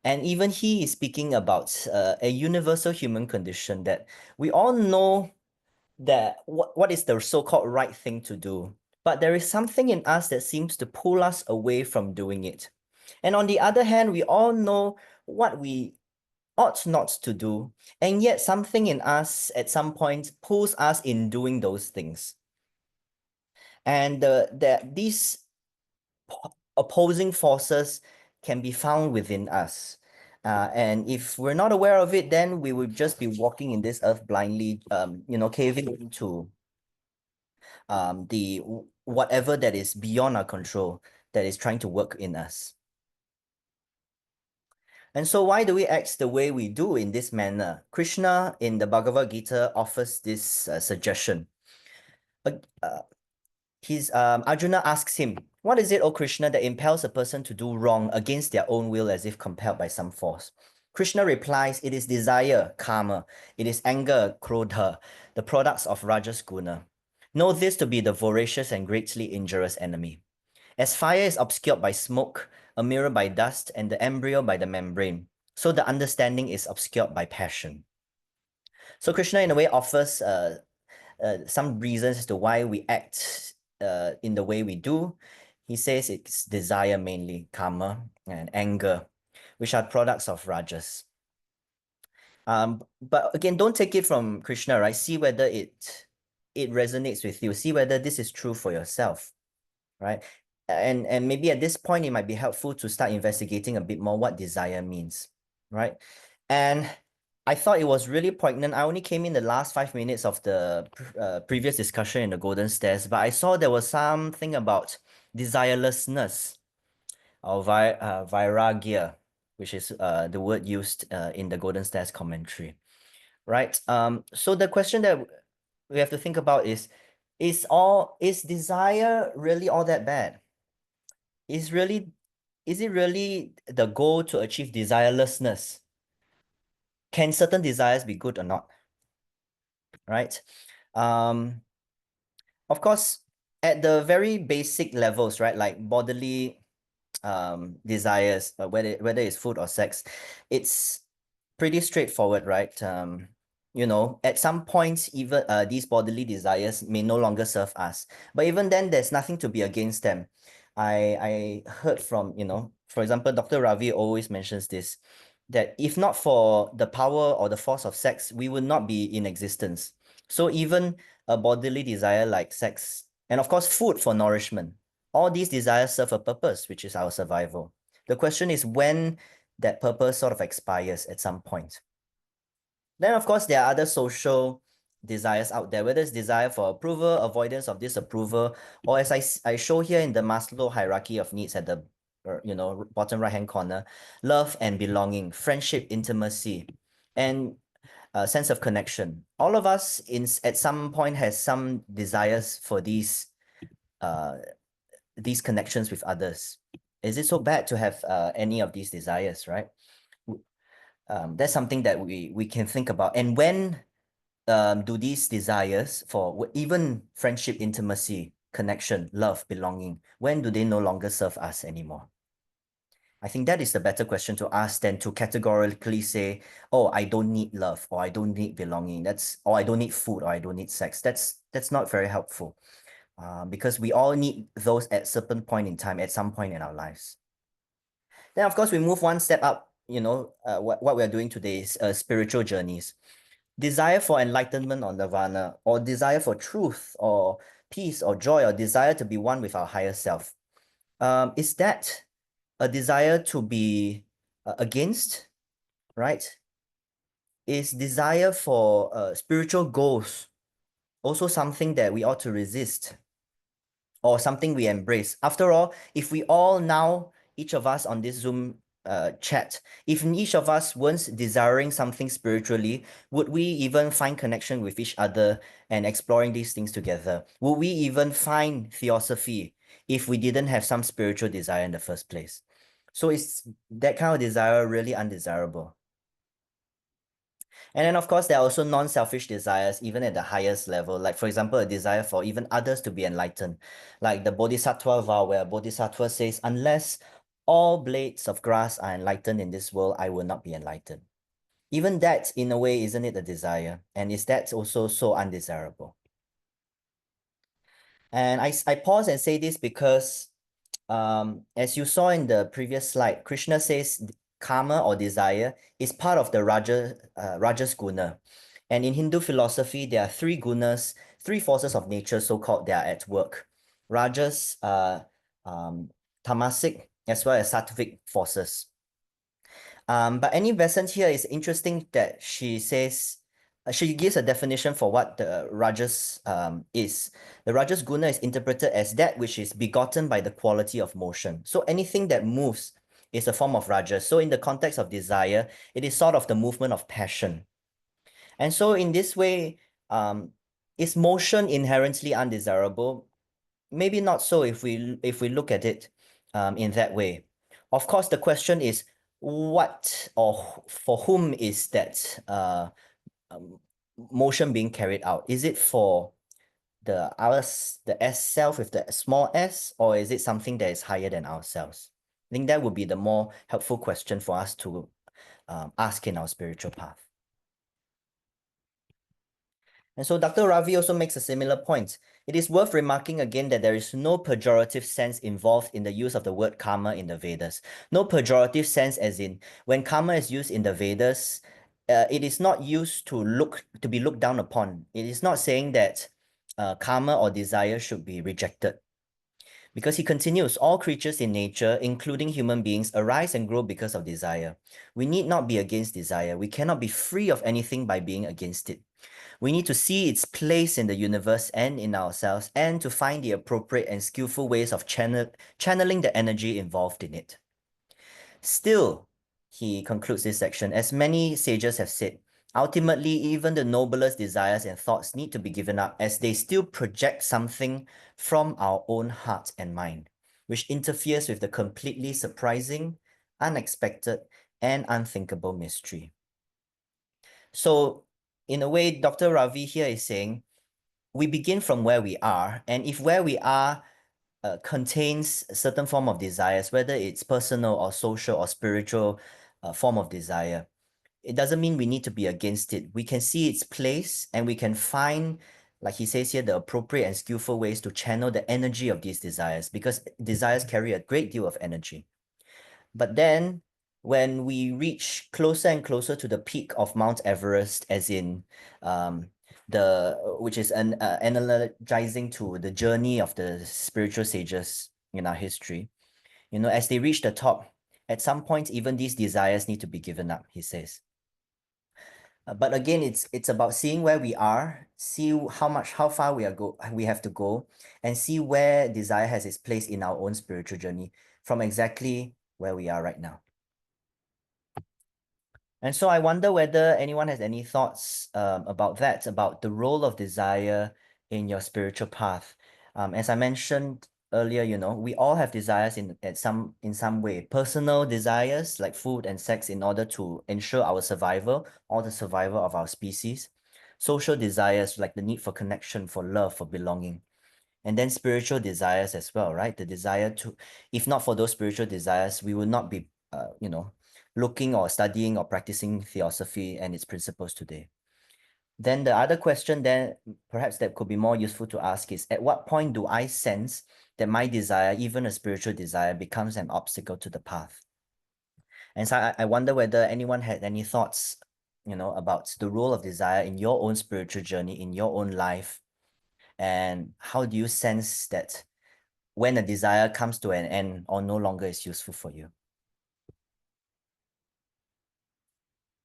And even he is speaking about a universal human condition that we all know that what is the so-called right thing to do. But there is something in us that seems to pull us away from doing it. And on the other hand, we all know what we ought not to do. And yet something in us at some point pulls us in doing those things. And these opposing forces can be found within us. And if we're not aware of it, then we would just be walking in this earth blindly, caving into the whatever that is beyond our control that is trying to work in us. And so why do we act the way we do in this manner? Krishna in the Bhagavad Gita offers this suggestion. Arjuna asks him, what is it, O Krishna, that impels a person to do wrong against their own will as if compelled by some force? Krishna replies, it is desire, karma. It is anger, krodha, the products of Rajas guna. Know this to be the voracious and greatly injurious enemy. As fire is obscured by smoke, a mirror by dust, and the embryo by the membrane, so the understanding is obscured by passion. So Krishna in a way offers some reasons as to why we act in the way we do. He says it's desire mainly, karma, and anger, which are products of rajas. But again, don't take it from Krishna, right? See whether it resonates with you. See whether this is true for yourself, right? And maybe at this point, it might be helpful to start investigating a bit more what desire means, right? And I thought it was really poignant. I only came in the last 5 minutes of the previous discussion in the Golden Stairs, but I saw there was something about desirelessness or vairagya, which is the word used in the Golden Stairs commentary, right? So the question that we have to think about is desire really all that bad? Is it really the goal to achieve desirelessness? Can certain desires be good or not? Right? Of course, at the very basic levels, right? Like bodily desires, whether it's food or sex, it's pretty straightforward, right? At some points, even these bodily desires may no longer serve us. But even then, there's nothing to be against them. I heard from, for example, Dr. Ravi always mentions this, that if not for the power or the force of sex, we would not be in existence. So even a bodily desire like sex, and of course, food for nourishment, all these desires serve a purpose, which is our survival. The question is when that purpose sort of expires at some point. Then, of course, there are other social desires out there, whether it's desire for approval, avoidance of disapproval, or as I show here in the Maslow hierarchy of needs at the bottom right hand corner, love and belonging, friendship, intimacy, and a sense of connection. All of us at some point has some desires for these connections with others. Is it so bad to have any of these desires, right? That's something that we can think about. And when do these desires for even friendship, intimacy, connection, love, belonging, when do they no longer serve us anymore? I think that is the better question to ask than to categorically say, oh, I don't need love, or I don't need belonging. Or I don't need food, or I don't need sex. That's not very helpful, because we all need those at certain point in time, at some point in our lives. Then, of course, we move one step up. What we're doing today is spiritual journeys. Desire for enlightenment or nirvana, or desire for truth or peace or joy, or desire to be one with our higher self. Is that a desire to be against, right? Is desire for spiritual goals also something that we ought to resist, or something we embrace? After all, if we all now, each of us on this Zoom chat, if each of us weren't desiring something spiritually, would we even find connection with each other and exploring these things together? Would we even find theosophy if we didn't have some spiritual desire in the first place? So is that kind of desire really undesirable? And then, of course, there are also non-selfish desires, even at the highest level. Like, for example, a desire for even others to be enlightened. Like the Bodhisattva vow, where Bodhisattva says, unless all blades of grass are enlightened in this world, I will not be enlightened. Even that, in a way, isn't it a desire? And is that also so undesirable? And I pause and say this because as you saw in the previous slide, Krishna says karma or desire is part of the Rajas guna. And in Hindu philosophy, there are three gunas, three forces of nature, so-called, that are at work. Rajas, tamasic, as well as sattvic forces. But Annie Besant here is interesting that she says, she gives a definition for what the Rajas is. The Rajas guna is interpreted as that which is begotten by the quality of motion. So anything that moves is a form of Rajas. So in the context of desire, it is sort of the movement of passion. And so in this way, is motion inherently undesirable? Maybe not so if we look at it in that way. Of course, the question is, what or for whom is that motion being carried out? Is it for the S self with the small s, or is it something that is higher than ourselves? I think that would be the more helpful question for us to ask in our spiritual path. And so Dr. Ravi also makes a similar point. It is worth remarking again that there is no pejorative sense involved in the use of the word karma in the Vedas. No pejorative sense as in when karma is used in the Vedas, it is not used to be looked down upon. It is not saying that karma or desire should be rejected. Because he continues, all creatures in nature, including human beings, arise and grow because of desire. We need not be against desire. We cannot be free of anything by being against it. We need to see its place in the universe and in ourselves, and to find the appropriate and skillful ways of channeling the energy involved in it. Still, he concludes this section, as many sages have said, ultimately, even the noblest desires and thoughts need to be given up, as they still project something from our own heart and mind, which interferes with the completely surprising, unexpected, and unthinkable mystery. So, in a way, Dr. Ravi here is saying, we begin from where we are, and if where we are contains a certain form of desires, whether it's personal or social or spiritual form of desire, it doesn't mean we need to be against it. We can see its place, and we can find, like he says here, the appropriate and skillful ways to channel the energy of these desires, because desires carry a great deal of energy. But then, when we reach closer and closer to the peak of Mount Everest, as in which is analogizing to the journey of the spiritual sages in our history, as they reach the top, at some point, even these desires need to be given up, he says. But again, it's about seeing where we are, see how far we have to go, and see where desire has its place in our own spiritual journey from exactly where we are right now. And so I wonder whether anyone has any thoughts about that, about the role of desire in your spiritual path. As I mentioned earlier, we all have desires in some way, personal desires like food and sex in order to ensure our survival or the survival of our species. Social desires like the need for connection, for love, for belonging. And then spiritual desires as well, right? The desire to, if not for those spiritual desires, we will not be, looking or studying or practicing theosophy and its principles today. Then the other question then perhaps that could be more useful to ask is, at what point do I sense that my desire, even a spiritual desire, becomes an obstacle to the path? And so I wonder whether anyone had any thoughts, about the role of desire in your own spiritual journey, in your own life, and how do you sense that when a desire comes to an end or no longer is useful for you?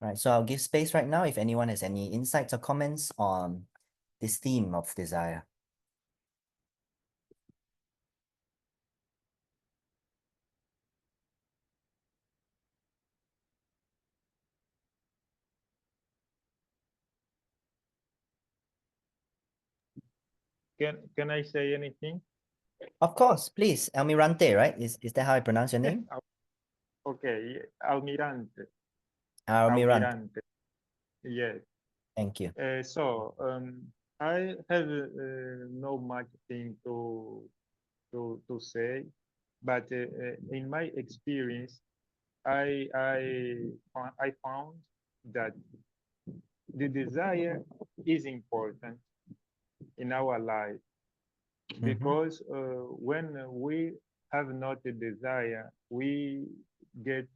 Right, so I'll give space right now if anyone has any insights or comments on this theme of desire. Can I say anything? Of course, please. Almirante, right? Is that how I pronounce your name? Okay, Almirante. Almirante. Yes. Thank you. So I have no much thing to say, but in my experience, I found that the desire is important in our life because when we have not a desire, we get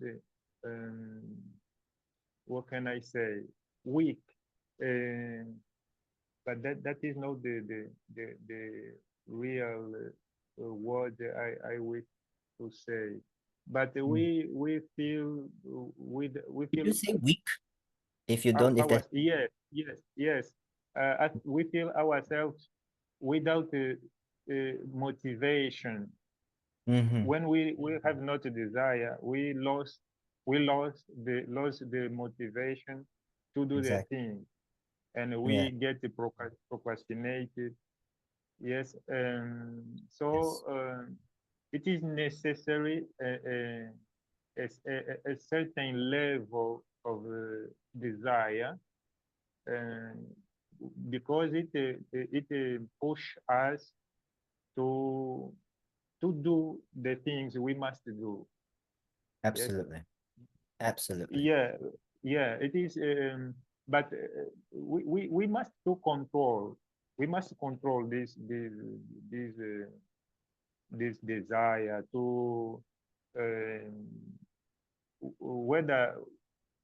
what can I say, weak. But that is not the real word I wish to say. But we feel Did you say weak? If you don't, if that's yes. We feel ourselves without motivation. When we have not a desire, we lost the motivation to do the exactly. thing, and we Yeah. get procrastinated. Yes, so Yes. it is necessary a certain level of desire, because it push us to do the things we must do. Yes. Absolutely. Absolutely. Yeah, it is. But we must to control. We must control this desire to whether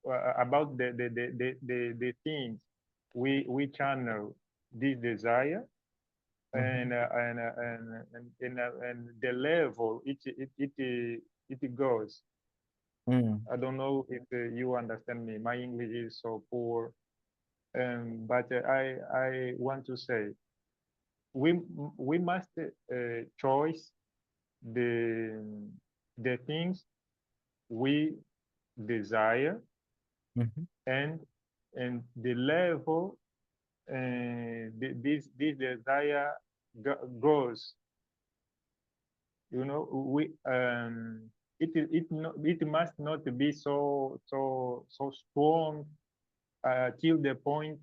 about the things we channel this desire, and the level it goes. I don't know if you understand me. My English is so poor, but I want to say we must choose the things we desire, and the level this desire goes. We it must not be so strong till the point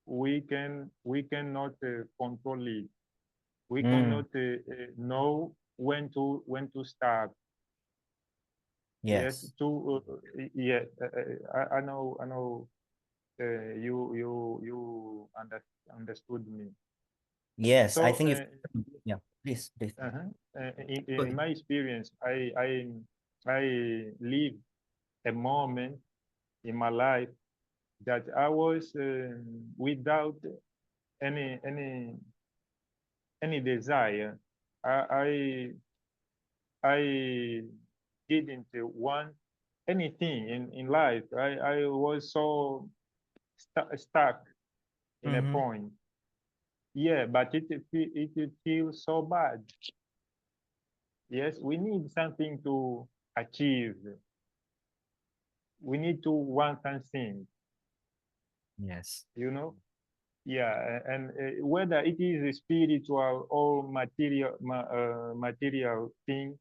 we cannot control it. We cannot know when to stop. Yes, Yes. yeah. I know. You understood me. Yes, I So think yeah, please. in my experience, I live a moment in my life that I was without any desire. I didn't want anything in life. I was so stuck in a Mm-hmm. point. Yeah, but it feels so bad. Yes, we need something to achieve. We need to want something, Yes. you know? Yeah, and whether it is a spiritual or material thing,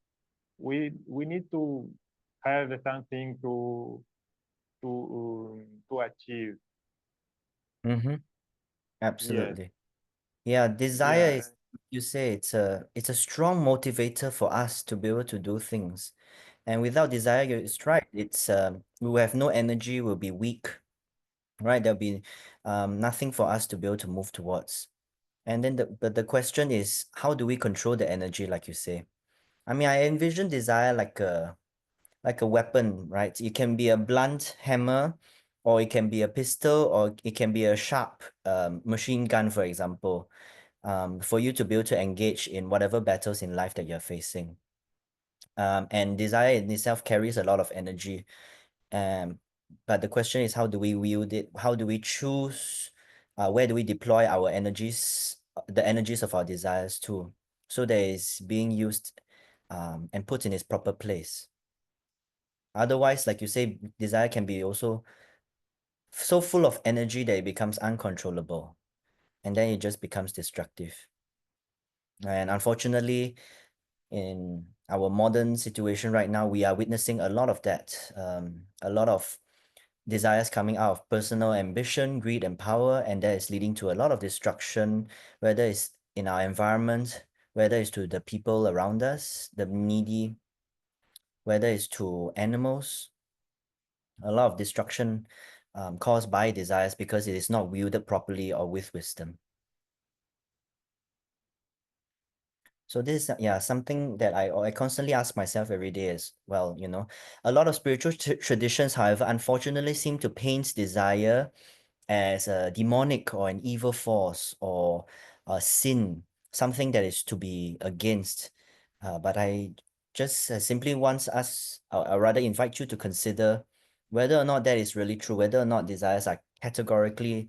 we need to have something to achieve. Mm-hmm. Yes, Absolutely. Yeah, desire yeah, is, you say, it's a strong motivator for us to be able to do things. And without desire, it's right. It's we will have no energy, we'll be weak, right? There'll be nothing for us to be able to move towards. And then the question is, how do we control the energy, like you say? I mean, I envision desire like a weapon, right? It can be a blunt hammer, or it can be a pistol, or it can be a sharp machine gun, for example, for you to be able to engage in whatever battles in life that you're facing. And desire in itself carries a lot of energy. Um, but the question is, how do we wield it? How do we choose? Where do we deploy our energies, the energies of our desires to, so that it's being used and put in its proper place? Otherwise, like you say, desire can be also so full of energy that it becomes uncontrollable, and then it just becomes destructive. And unfortunately, in our modern situation right now, we are witnessing a lot of that. A lot of desires coming out of personal ambition, greed, and power, and that is leading to a lot of destruction, whether it's in our environment, whether it's to the people around us, the needy, whether it's to animals. A lot of destruction caused by desires because it is not wielded properly or with wisdom. So this is, yeah, something that I constantly ask myself every day as well, you know. A lot of spiritual traditions, however, unfortunately seem to paint desire as a demonic or an evil force or a sin, something that is to be against. But I just simply want us, or rather invite you to consider whether or not that is really true, whether or not desires are categorically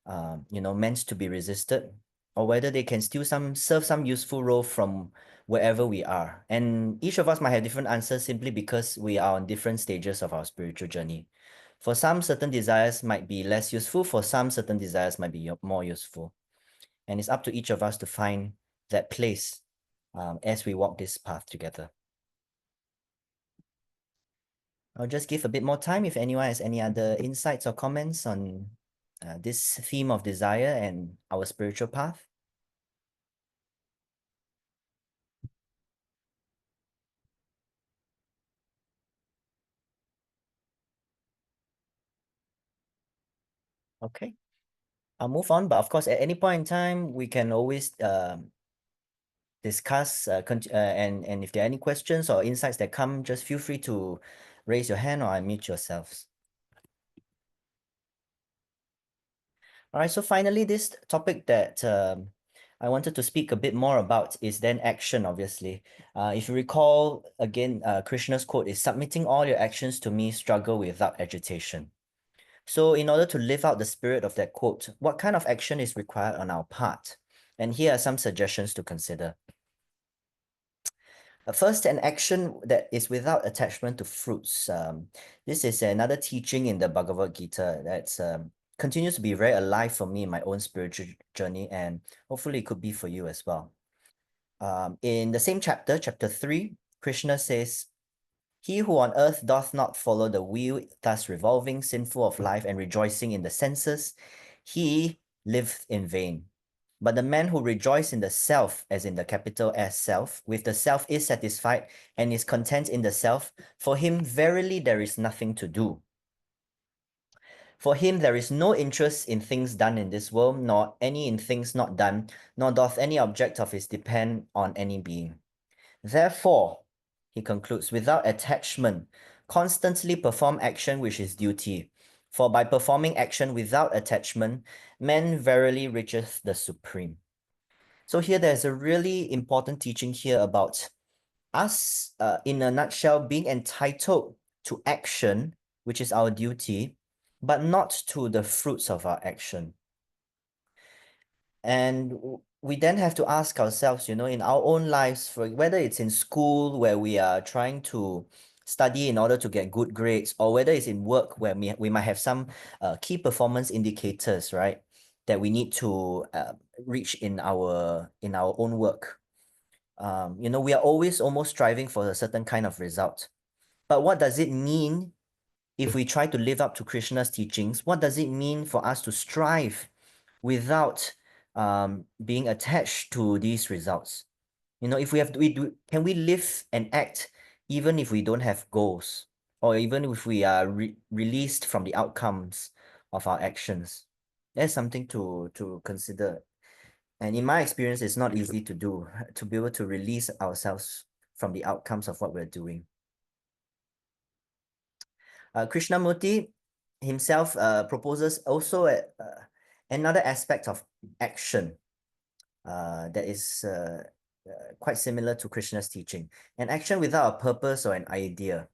meant to be resisted, or whether they can still serve some useful role from wherever we are. And each of us might have different answers simply because we are on different stages of our spiritual journey. For some, certain desires might be less useful. For some, certain desires might be more useful. And it's up to each of us to find that place as we walk this path together. I'll just give a bit more time if anyone has any other insights or comments on this theme of desire and our spiritual path. Okay, I'll move on. But of course, at any point in time, we can always discuss and if there are any questions or insights that come, just feel free to raise your hand or unmute yourselves. All right, so finally, this topic that I wanted to speak a bit more about is then action, obviously. If you recall, again, Krishna's quote is, "Submitting all your actions to me, struggle without agitation." So in order to live out the spirit of that quote, what kind of action is required on our part? And here are some suggestions to consider. First, an action that is without attachment to fruits. This is another teaching in the Bhagavad Gita that's continues to be very alive for me in my own spiritual journey, and hopefully it could be for you as well. In the same chapter, chapter 3, Krishna says, "He who on earth doth not follow the wheel, thus revolving, sinful of life, and rejoicing in the senses, he liveth in vain. But the man who rejoices in the self, as in the capital S self, with the self is satisfied and is content in the self, for him verily there is nothing to do. For him there is no interest in things done in this world, nor any in things not done, nor doth any object of his depend on any being. Therefore," he concludes, "without attachment, constantly perform action which is duty. For by performing action without attachment, man verily reacheth the supreme." So here there's a really important teaching here about us, in a nutshell, being entitled to action, which is our duty, but not to the fruits of our action. And we then have to ask ourselves, you know, in our own lives, for whether it's in school where we are trying to study in order to get good grades, or whether it's in work where we might have some key performance indicators, right, that we need to reach in our own work. You know, we are always almost striving for a certain kind of result. But what does it mean if we try to live up to Krishna's teachings? What does it mean for us to strive without being attached to these results? You know, if we have, can we live and act even if we don't have goals, or even if we are released from the outcomes of our actions? That's something to consider. And in my experience, it's not easy to do, to be able to release ourselves from the outcomes of what we're doing. Krishnamurti himself proposes also another aspect of action that is quite similar to Krishna's teaching, an action without a purpose or an idea.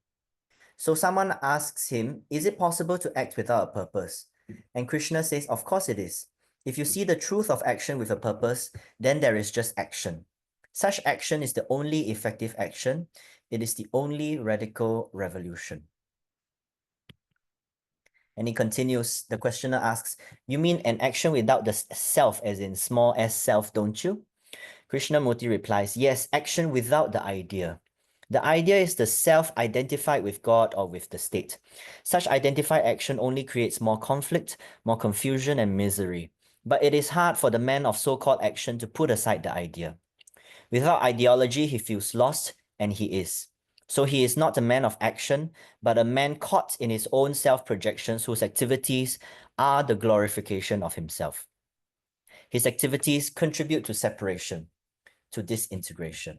So someone asks him, is it possible to act without a purpose? And Krishna says, of course it is. If you see the truth of action with a purpose, then there is just action. Such action is the only effective action. It is the only radical revolution. And he continues, the questioner asks, you mean an action without the self, as in small s self, don't you? Krishnamurti replies, yes, action without the idea. The idea is the self identified with God or with the state. Such identified action only creates more conflict, more confusion and misery. But it is hard for the man of so-called action to put aside the idea. Without ideology, he feels lost, and he is. So he is not a man of action, but a man caught in his own self-projections whose activities are the glorification of himself. His activities contribute to separation, to disintegration.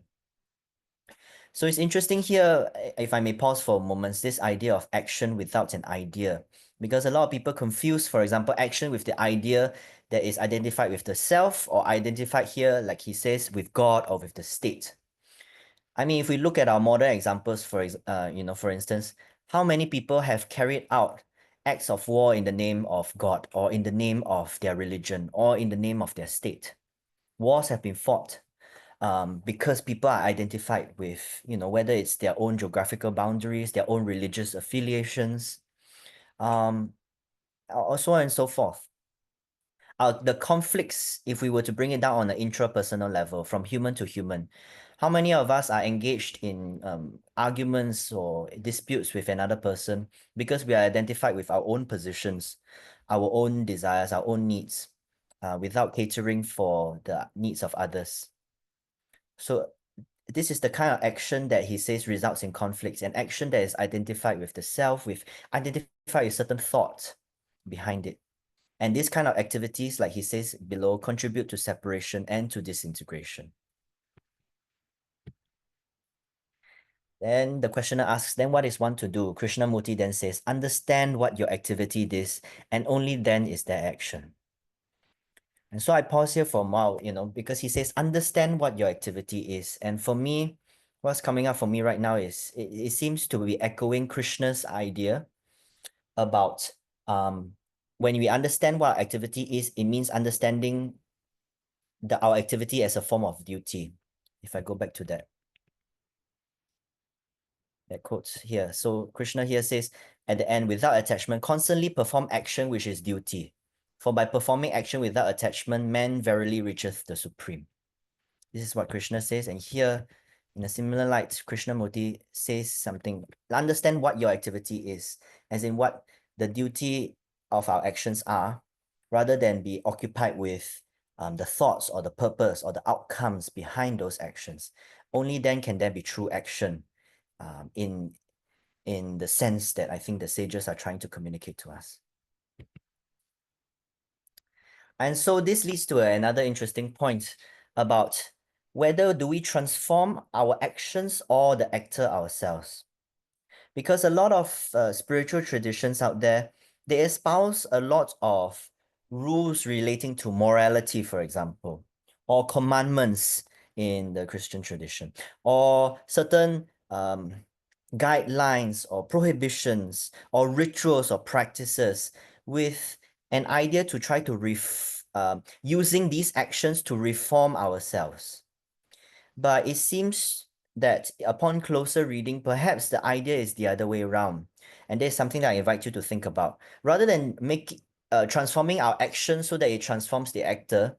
So it's interesting here, if I may pause for a moment, this idea of action without an idea, because a lot of people confuse, for example, action with the idea that is identified with the self, or identified here, like he says, with God or with the state. I mean, if we look at our modern examples, for instance, how many people have carried out acts of war in the name of God, or in the name of their religion, or in the name of their state? Wars have been fought because people are identified with, whether it's their own geographical boundaries, their own religious affiliations, or so on and so forth. The conflicts, if we were to bring it down on an intrapersonal level, from human to human, how many of us are engaged in arguments or disputes with another person because we are identified with our own positions, our own desires, our own needs, without catering for the needs of others? So this is the kind of action that he says results in conflicts, an action that is identified with the self, with identified with certain thought behind it. And these kind of activities, like he says below, contribute to separation and to disintegration. Then the questioner asks, then what is one to do? Krishnamurti then says, understand what your activity is, and only then is there action. And so I pause here for a while, because he says, understand what your activity is. And for me, what's coming up for me right now is, it seems to be echoing Krishna's idea about when we understand what activity is, it means understanding our activity as a form of duty. If I go back to that quote here. So Krishna here says, at the end, without attachment, constantly perform action which is duty. For by performing action without attachment, man verily reacheth the supreme. This is what Krishna says. And here, in a similar light, Krishnamurti says something. Understand what your activity is, as in what the duty of our actions are, rather than be occupied with the thoughts or the purpose or the outcomes behind those actions. Only then can there be true action in the sense that I think the sages are trying to communicate to us. And so this leads to another interesting point about whether do we transform our actions or the actor ourselves. Because a lot of spiritual traditions out there, they espouse a lot of rules relating to morality, for example, or commandments in the Christian tradition, or certain guidelines or prohibitions or rituals or practices with an idea to try to using these actions to reform ourselves. But it seems that upon closer reading, perhaps the idea is the other way around. And there's something that I invite you to think about. Rather than transforming our action so that it transforms the actor,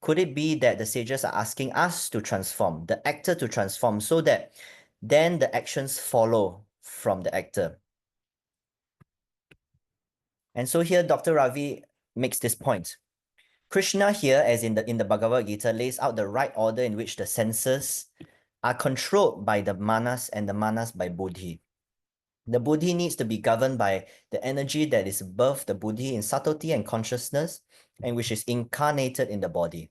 could it be that the sages are asking us to transform, the actor to transform, so that then the actions follow from the actor? And so here, Dr. Ravi makes this point. Krishna here, as in the Bhagavad Gita, lays out the right order in which the senses are controlled by the manas and the manas by buddhi. The buddhi needs to be governed by the energy that is above the buddhi in subtlety and consciousness, and which is incarnated in the body.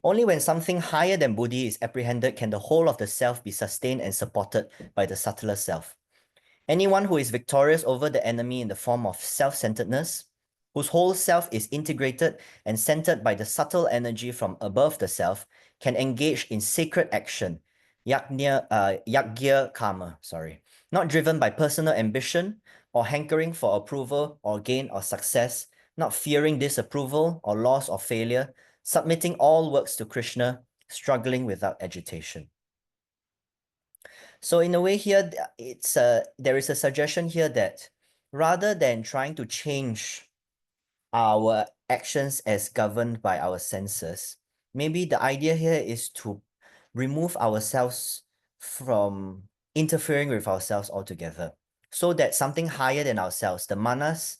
Only when something higher than buddhi is apprehended can the whole of the self be sustained and supported by the subtler self. Anyone who is victorious over the enemy in the form of self-centeredness, whose whole self is integrated and centered by the subtle energy from above the self, can engage in sacred action, yagya karma, not driven by personal ambition or hankering for approval or gain or success, not fearing disapproval or loss or failure, submitting all works to Krishna, struggling without agitation. So in a way here, there is a suggestion here that rather than trying to change our actions as governed by our senses, maybe the idea here is to remove ourselves from interfering with ourselves altogether, so that something higher than ourselves, the manas,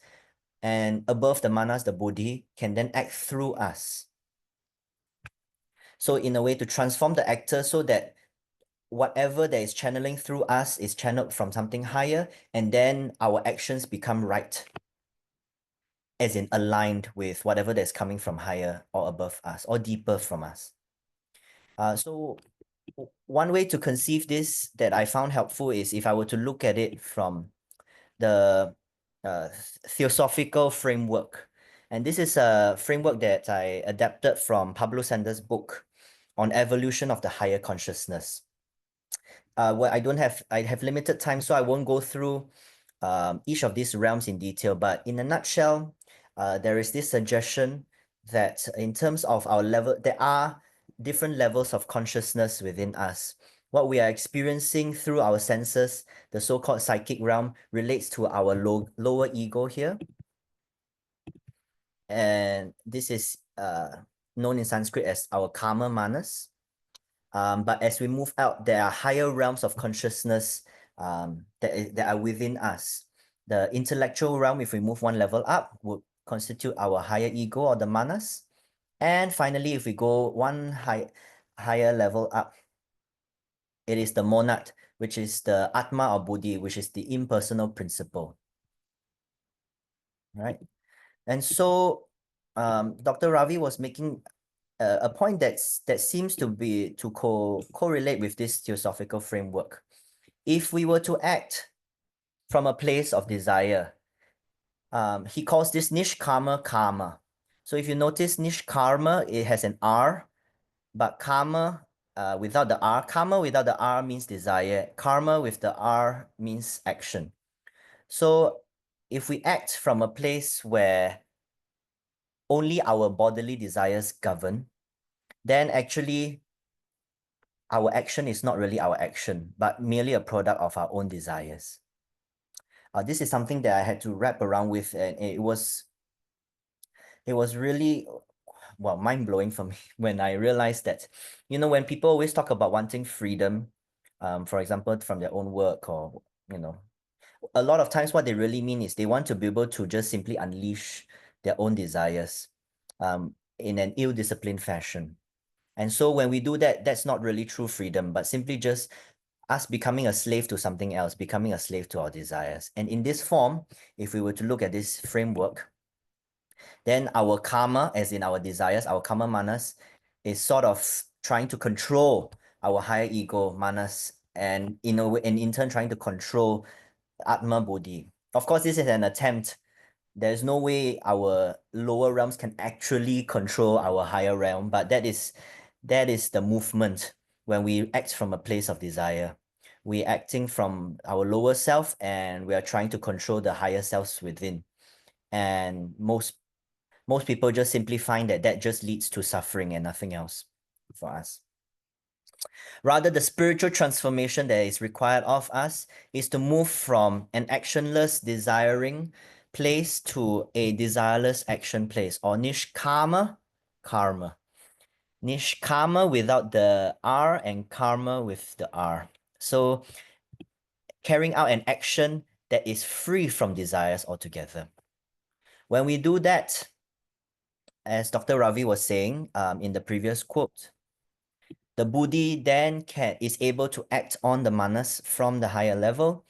and above the manas, the buddhi, can then act through us. So in a way to transform the actor so that whatever that is channeling through us is channeled from something higher, and then our actions become right, as in aligned with whatever that's coming from higher or above us or deeper from us. So one way to conceive this that I found helpful is if I were to look at it from the theosophical framework. And this is a framework that I adapted from Pablo Sander's book on evolution of the higher consciousness. Well, I have limited time, so I won't go through each of these realms in detail, but in a nutshell, there is this suggestion that in terms of our level, there are different levels of consciousness within us. What we are experiencing through our senses, the so-called psychic realm, relates to our lower ego here. And this is known in Sanskrit as our karma manas. But as we move out, there are higher realms of consciousness that are within us. The intellectual realm, if we move one level up, would constitute our higher ego or the manas. And finally, if we go one higher level up, it is the monad, which is the atma or buddhi, which is the impersonal principle. Right? And so Dr. Ravi was making a point that seems to be to correlate with this theosophical framework. If we were to act from a place of desire, he calls this nishkarma karma. So if you notice nishkarma, it has an R, but karma without the R, karma without the R means desire. Karma with the R means action. So if we act from a place where only our bodily desires govern, then actually our action is not really our action, but merely a product of our own desires. This is something that I had to wrap around with, and it was really, well, mind-blowing for me when I realized that, you know, when people always talk about wanting freedom, for example, from their own work, or, you know, a lot of times what they really mean is they want to be able to just simply unleash their own desires in an ill-disciplined fashion. And so when we do that, that's not really true freedom, but simply just us becoming a slave to something else, becoming a slave to our desires. And in this form, if we were to look at this framework, then our karma, as in our desires, our karma manas, is sort of trying to control our higher ego manas, and in a way, and in turn trying to control Atma Buddhi. Of course, this is an attempt. There's no way our lower realms can actually control our higher realm, but that is the movement when we act from a place of desire. we're acting from our lower self and we are trying to control the higher selves within. And most people just simply find that that just leads to suffering and nothing else for us. Rather, the spiritual transformation that is required of us is to move from an actionless, desiring place to a desireless action place, or nishkama karma. Nishkama without the R and karma with the R. So carrying out an action that is free from desires altogether. When we do that, as Dr. Ravi was saying in the previous quote, the Buddhi then is able to act on the manas from the higher level,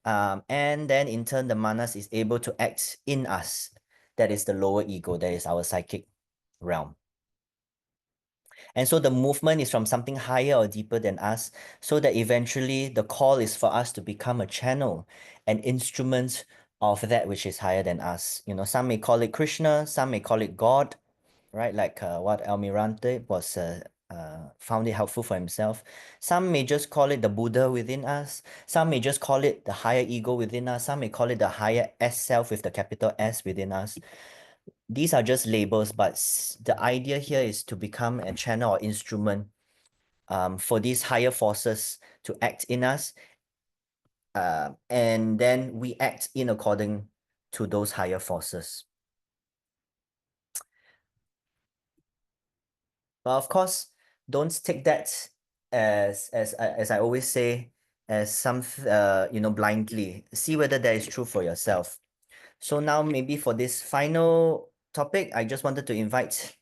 and then in turn the manas is able to act in us. That is the lower ego, that is our psychic realm. And so the movement is from something higher or deeper than us, so that eventually the call is for us to become a channel, an instrument of that which is higher than us. You know, some may call it Krishna, some may call it God, right? Like what Almirante was found it helpful for himself. Some may just call it the Buddha within us. Some may just call it the higher ego within us. Some may call it the higher S self with the capital S within us. These are just labels, but the idea here is to become a channel or instrument for these higher forces to act in us. And then we act in according to those higher forces. But of course, don't take that as I always say, as some blindly. See whether that is true for yourself. So now maybe for this final topic, I just wanted to invite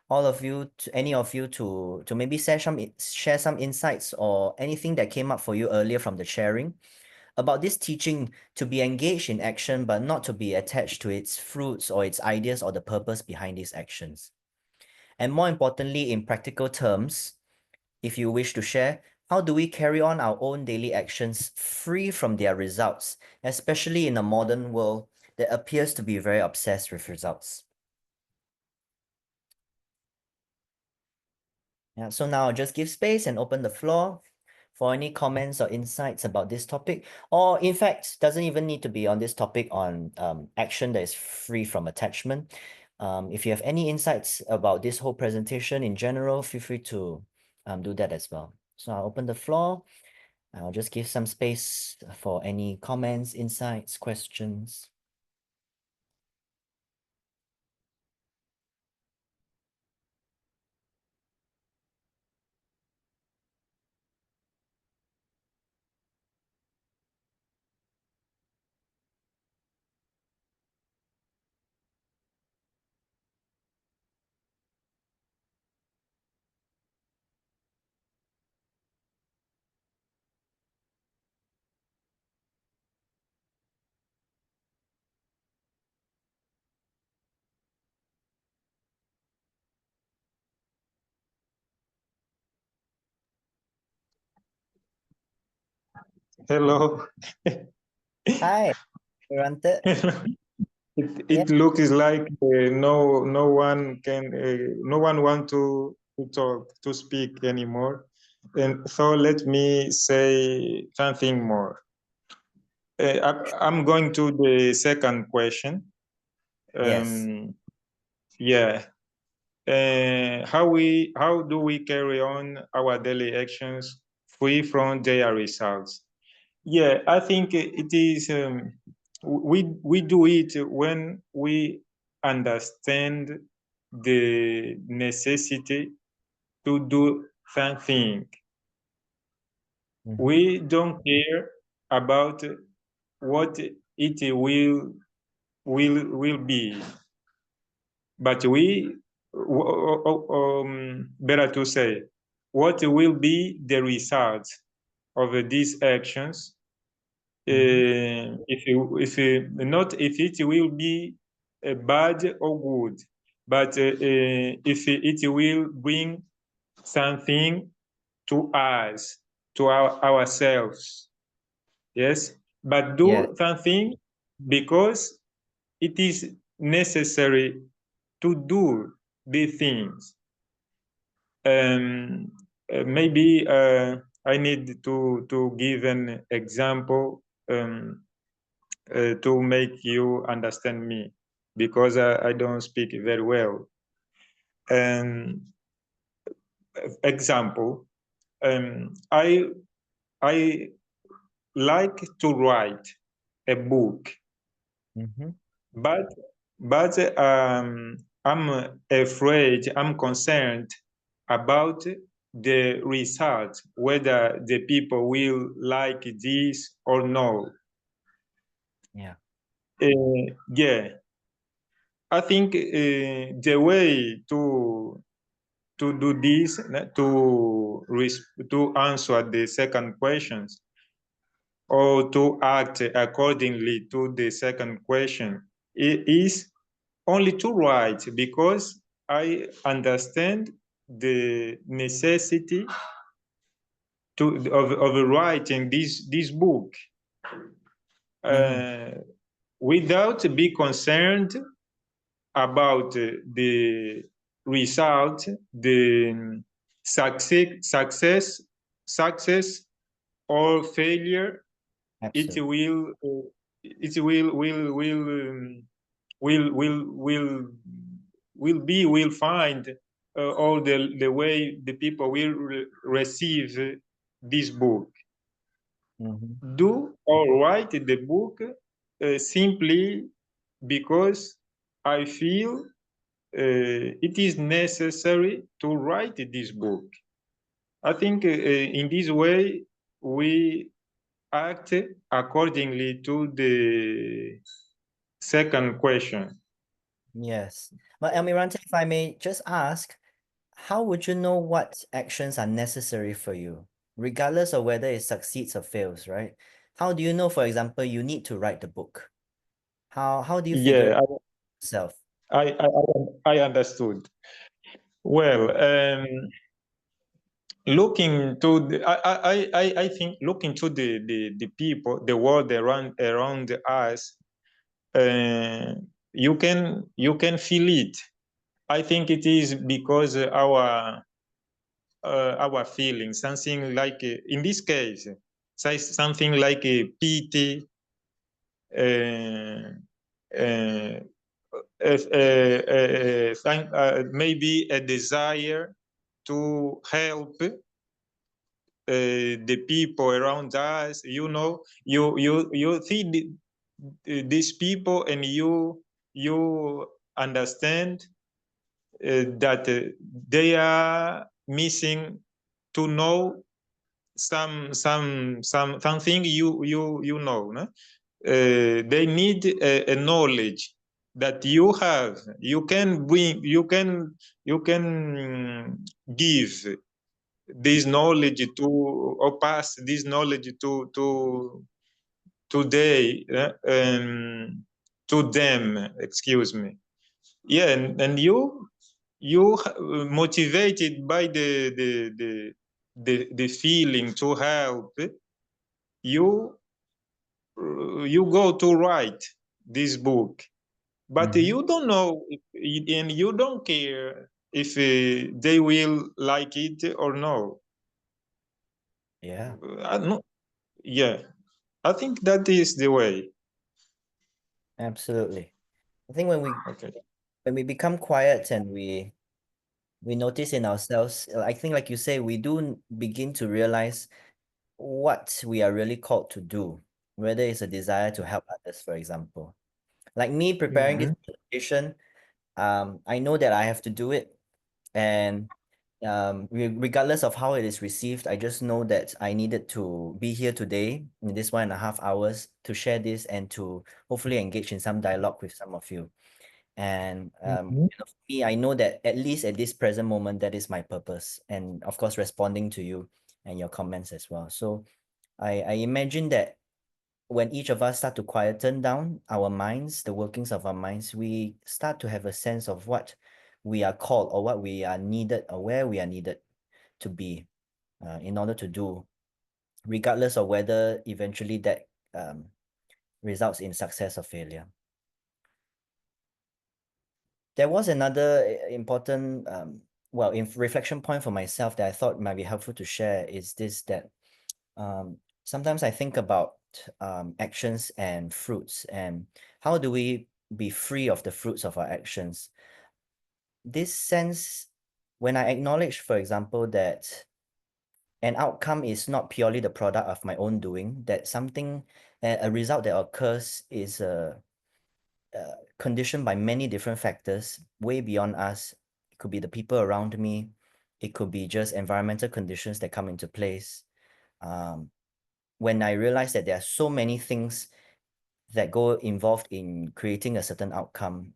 all of you, any of you, to maybe share some insights or anything that came up for you earlier from the sharing about this teaching to be engaged in action, but not to be attached to its fruits or its ideas or the purpose behind these actions. And more importantly, in practical terms, if you wish to share, how do we carry on our own daily actions free from their results, especially in a modern world that appears to be very obsessed with results? Yeah, so now I'll just give space and open the floor for any comments or insights about this topic, or in fact, doesn't even need to be on this topic on action that is free from attachment. If you have any insights about this whole presentation in general, feel free to do that as well. So I'll open the floor. I'll just give some space for any comments, insights, questions. Hello. Hi, Rante. It looks like no one want to talk, to speak anymore, and so let me say something more. I'm going to the second question. Yes. Yeah. How do we carry on our daily actions free from their results? Yeah, I think it is. We do it when we understand the necessity to do something. Mm-hmm. We don't care about what it will be, but we better to say what will be the result of these actions. If it will be bad or good, but if it will bring something to us, to ourselves, yes. But do something because it is necessary to do the things. Maybe I need to give an example to make you understand me, because I don't speak very well. Example, I like to write a book, but I'm afraid, I'm concerned about the result, whether the people will like this or no. Yeah. Yeah, I think the way to do this, to answer the second questions, or to act accordingly to the second question, it is only to write, because I understand the necessity of writing this book, without be concerned about the result, the success or failure. Absolutely. Will find all the way the people will receive this book. Do or write the book simply because I feel it is necessary to write this book. I think in this way we act accordingly to the second question. Yes. But Emirante, if I may just ask, how would you know what actions are necessary for you, regardless of whether it succeeds or fails, right? How do you know, for example, you need to write the book? How do you figure it out yourself? I understood. Well, looking to the, I think looking to the people, the world around us, you can feel it. I think it is because our feelings, something like in this case, something like a pity, maybe a desire to help the people around us. You know, you see these people, and you understand that they are missing to know something you know, no? They need a knowledge that you have. You can bring, you can give this knowledge to, or pass this knowledge to today, to them, excuse me. Yeah, and you motivated by the feeling to help, you go to write this book, but you don't know and you don't care if they will like it or no. Yeah. No, yeah, I think that is the way. Absolutely. I think when we become quiet and we notice in ourselves, I think like you say, we do begin to realize what we are really called to do, whether it's a desire to help others, for example. Like me preparing this presentation, I know that I have to do it, and regardless of how it is received, I just know that I needed to be here today in this 1.5 hours to share this and to hopefully engage in some dialogue with some of you. And you know, for me, I know that at least at this present moment, that is my purpose. And of course, responding to you and your comments as well. So I imagine that when each of us start to quieten down our minds, the workings of our minds, we start to have a sense of what we are called or what we are needed or where we are needed to be in order to do, regardless of whether eventually that results in success or failure. There was another important well, in reflection point for myself that I thought might be helpful to share is this, that sometimes I think about actions and fruits, and how do we be free of the fruits of our actions? This sense, when I acknowledge, for example, that an outcome is not purely the product of my own doing, that something, a result that occurs is conditioned by many different factors way beyond us. It could be the people around me. It could be just environmental conditions that come into place. When I realize that there are so many things that go involved in creating a certain outcome,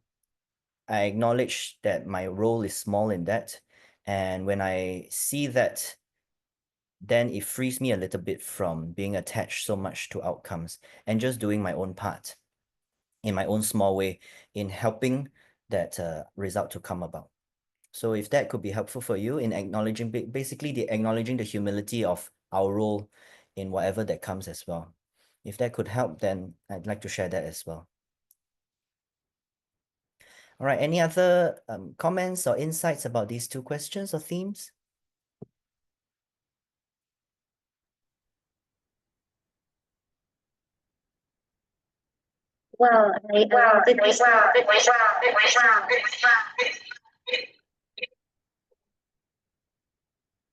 I acknowledge that my role is small in that. And when I see that, then it frees me a little bit from being attached so much to outcomes and just doing my own part in my own small way in helping that result to come about. So if that could be helpful for you in acknowledging, basically acknowledging the humility of our role in whatever that comes as well. If that could help, then I'd like to share that as well. All right, any other comments or insights about these two questions or themes? Well,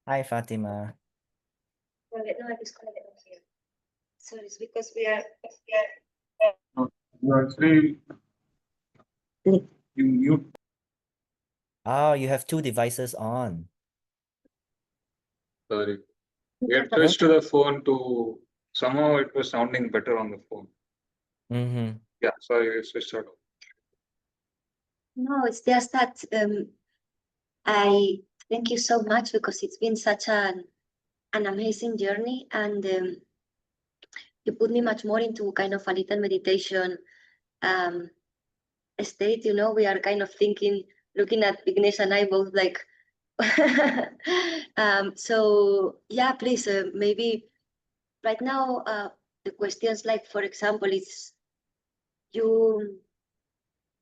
Hi, Fatima. no, I disconnected here. So it's because we are. You actually you mute. Oh, you have two devices on. Sorry. We had switched to the phone to somehow it was sounding better on the phone. Mm-hmm. Yeah, sorry, we switched out. No, it's just that I thank you so much because it's been such an amazing journey, and you put me much more into kind of a little meditation state. You know, we are kind of thinking, looking at Vignesh and I both like. So yeah, please, maybe right now the questions, like for example, it's you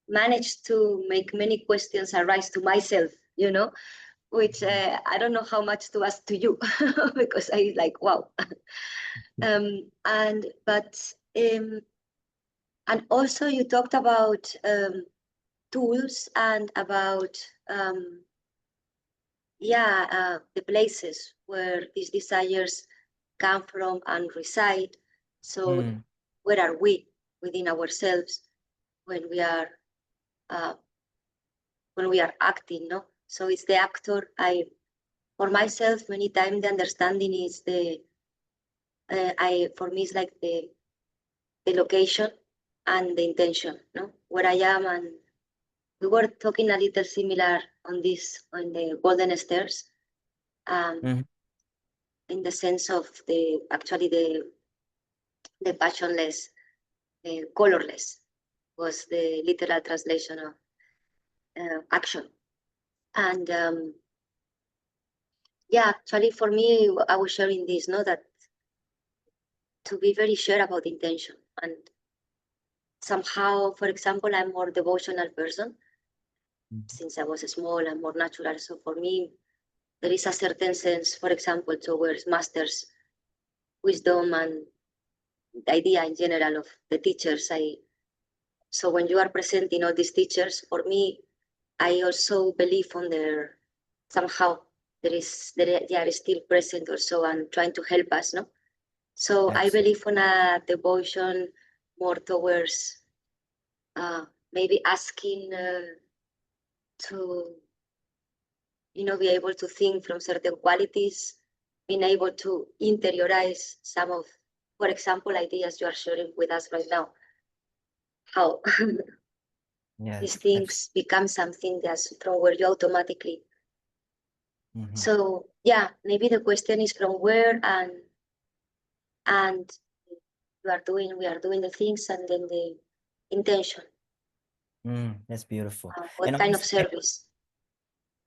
managed to make many questions arise to myself, you know, which I don't know how much to ask to you because I like, wow. And also you talked about tools and about the places where these desires come from and reside. So where are we within ourselves when we are acting, no? So it's the actor. For myself, many times the understanding is for me it's like the location and the intention, no? Where I am, and we were talking a little similar on this on the golden stairs, in the sense of the passionless, colorless was the literal translation of action. And actually for me, I was sharing this, no, that to be very sure about intention. And somehow, for example, I'm more devotional person. Since I was small and more natural. So for me, there is a certain sense, for example, towards masters, wisdom, and the idea in general of the teachers. So when you are presenting all these teachers, for me, I also believe on their, somehow they are still present also and trying to help us, no? So I believe on a devotion more towards maybe asking to, be able to think from certain qualities, being able to interiorize some of, for example, ideas you are sharing with us right now. How these things become something that's from where you automatically. So maybe the question is from where, and we are doing the things, and then the intention. That's beautiful. What kind of service?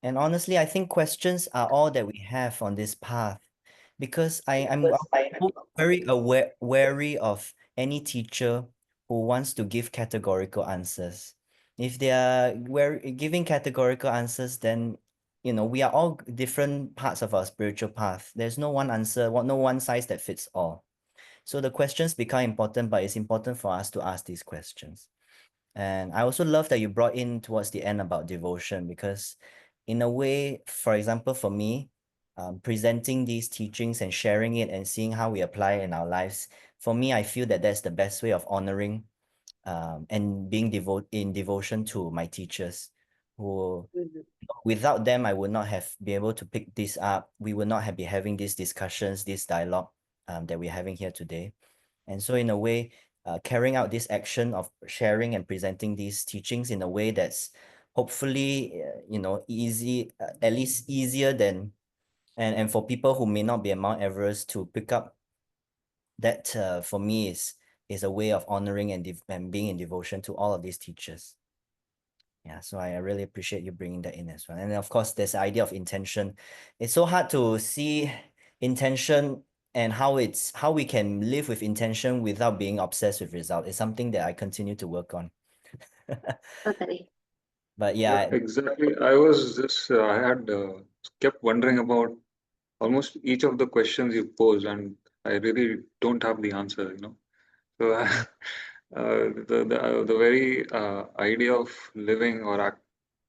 And honestly, I think questions are all that we have on this path, because I'm very wary of any teacher who wants to give categorical answers. If they are giving categorical answers, then we are all different parts of our spiritual path. There's no one answer, no one size that fits all. So the questions become important, but it's important for us to ask these questions. And I also love that you brought in towards the end about devotion, because in a way, for example, for me, presenting these teachings and sharing it and seeing how we apply it in our lives, for me, I feel that that's the best way of honoring and being in devotion to my teachers, who without them, I would not have been able to pick this up. We would not have been having these discussions, this dialogue that we're having here today. And so in a way, carrying out this action of sharing and presenting these teachings in a way that's hopefully, easy, at least easier than, and for people who may not be at Mount Everest to pick up, that for me is a way of honoring and being in devotion to all of these teachers. Yeah, so I really appreciate you bringing that in as well. And then of course, there's the idea of intention. It's so hard to see intention and how we can live with intention without being obsessed with result. It's something that I continue to work on. Totally. But Yeah, yeah, exactly. I was just, I had kept wondering about almost each of the questions you pose, and I really don't have the answer, So the very idea of living or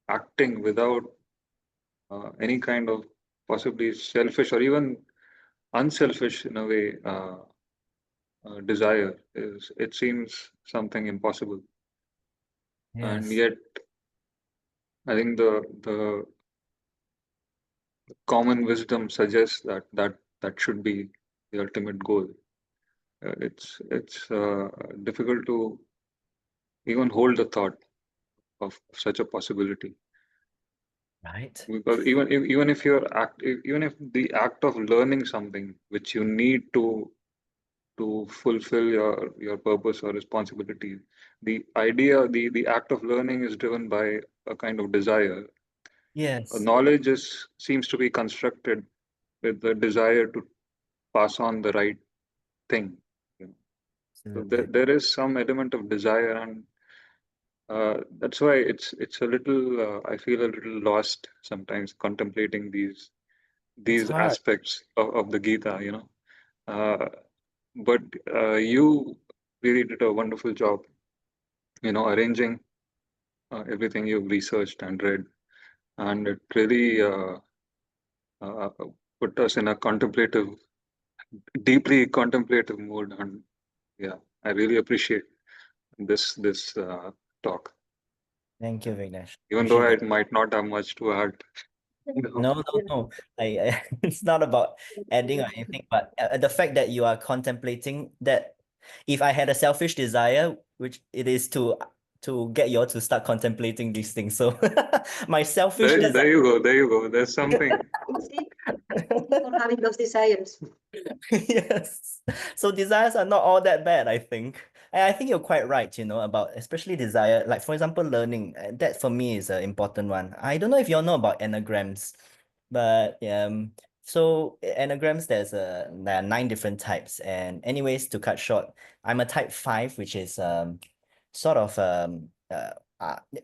acting without any kind of possibly selfish or even unselfish in a way desire it seems something impossible, and yes, yet I think the common wisdom suggests that should be the ultimate goal. It's difficult to even hold the thought of such a possibility, right. because even if even if the act of learning something which you need to fulfill your purpose or responsibility, the idea, the act of learning is driven by a kind of desire. Yes, Knowledge seems to be constructed with the desire to pass on the right thing. So absolutely. there is some element of desire, and that's why it's a little. I feel a little lost sometimes contemplating It's these hard. aspects of the Gita. But you really did a wonderful job, arranging everything you've researched and read, and it really uh, put us in a deeply contemplative mood. And yeah, I really appreciate this talk, Thank you, Vignesh. even though Appreciate I that. might not have much to add. No, no, no. It's not about adding or anything, but the fact that you are contemplating that, if I had a selfish desire, which it is to get you all to start contemplating these things. So my selfish desire. There you go. There you go. There's something. See, for having those desires. Yes. So desires are not all that bad, I think. And I think you're quite right, about especially desire. Like, for example, learning. That for me is an important one. I don't know if you all know about anagrams, but so anagrams, there are 9 different types. And anyways, to cut short, I'm a type 5, which is sort of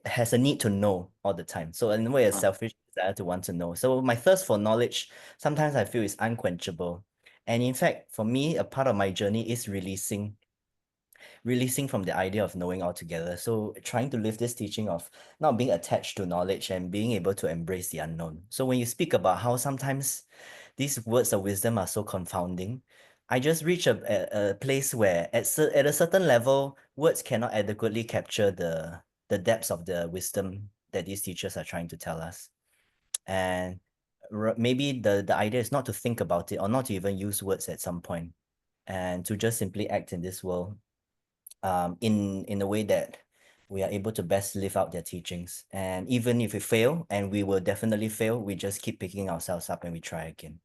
has a need to know all the time. So in a way, a Uh, selfish desire to want to know. So my thirst for knowledge sometimes I feel is unquenchable. And in fact, for me, a part of my journey is releasing from the idea of knowing altogether. So trying to live this teaching of not being attached to knowledge and being able to embrace the unknown. So when you speak about how sometimes these words of wisdom are so confounding, I just reach a place where at a certain level, words cannot adequately capture the depths of the wisdom that these teachers are trying to tell us. And maybe the idea is not to think about it or not to even use words at some point, and to just simply act in this world in a way that we are able to best live out their teachings. And even if we fail, and we will definitely fail, we just keep picking ourselves up and we try again.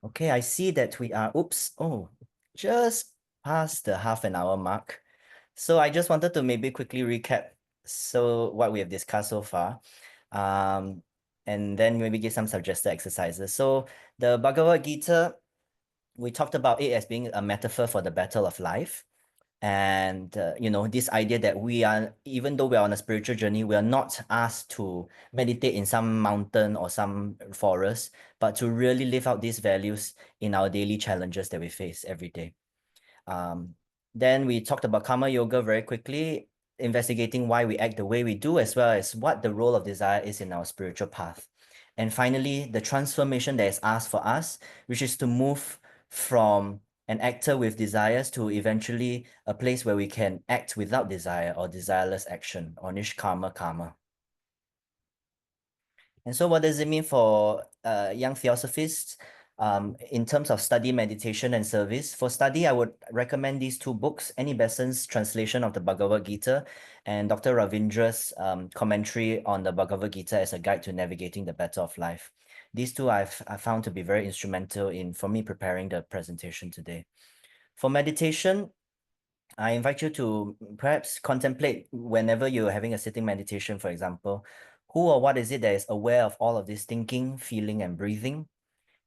Okay, I see that we are, just past the half an hour mark. So I just wanted to maybe quickly recap what we have discussed so far. Um, and then maybe give some suggested exercises. So the Bhagavad Gita, we talked about it as being a metaphor for the battle of life. And, you know, this idea that we are, even though we are on a spiritual journey, we are not asked to meditate in some mountain or some forest, but to really live out these values in our daily challenges that we face every day. Then we talked about karma yoga very quickly, investigating why we act the way we do, as well as what the role of desire is in our spiritual path. And finally, the transformation that is asked for us, which is to move from an actor with desires to eventually a place where we can act without desire or desireless action, or nishkarma karma. And so what does it mean for young theosophists? In terms of study, meditation, and service, for study, I would recommend these two books, Annie Besant's translation of the Bhagavad Gita and Dr. Ravindra's commentary on the Bhagavad Gita as a guide to navigating the battle of life. These two I found to be very instrumental for me preparing the presentation today. For meditation, I invite you to perhaps contemplate whenever you're having a sitting meditation, for example, who or what is it that is aware of all of this thinking, feeling, and breathing?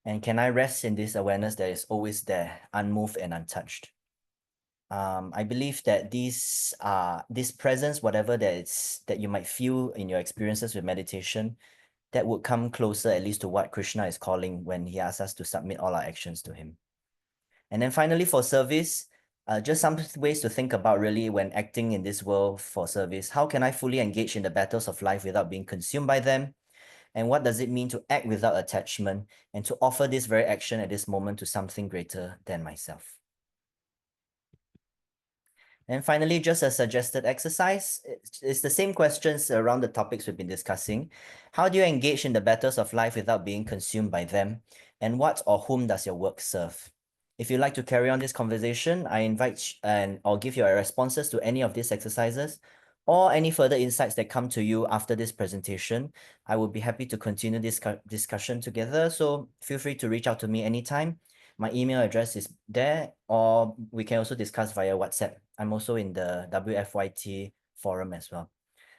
And can I rest in this awareness that is always there, unmoved and untouched? I believe that this presence, whatever that you might feel in your experiences with meditation, that would come closer at least to what Krishna is calling when he asks us to submit all our actions to him. And then finally, for service, just some ways to think about really when acting in this world for service. How can I fully engage in the battles of life without being consumed by them? And what does it mean to act without attachment and to offer this very action at this moment to something greater than myself? And finally, just a suggested exercise. It's the same questions around the topics we've been discussing. How do you engage in the battles of life without being consumed by them? And what or whom does your work serve? If you'd like to carry on this conversation, I invite or give your responses to any of these exercises or any further insights that come to you after this presentation. I would be happy to continue this discussion together. So feel free to reach out to me anytime. My email address is there, or we can also discuss via WhatsApp. I'm also in the WFYT forum as well.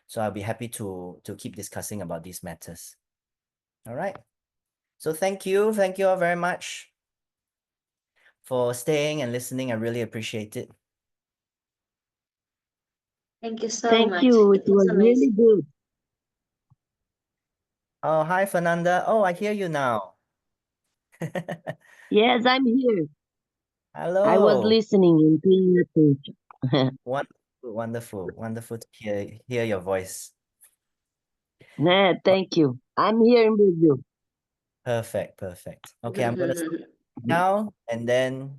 So I'll be happy to keep discussing about these matters. All right. So thank you. Thank you all very much for staying and listening. I really appreciate it. Thank you so Thank much. you. It It was was really amazing. good. Oh, hi, Fernanda. Oh, I hear you now. Yes, I'm here. I was Hello. listening and paying attention. Wonderful, wonderful, wonderful to hear your voice. Nah, thank you. I'm here in Brazil. Perfect, perfect. Okay, I'm going to stop now, and then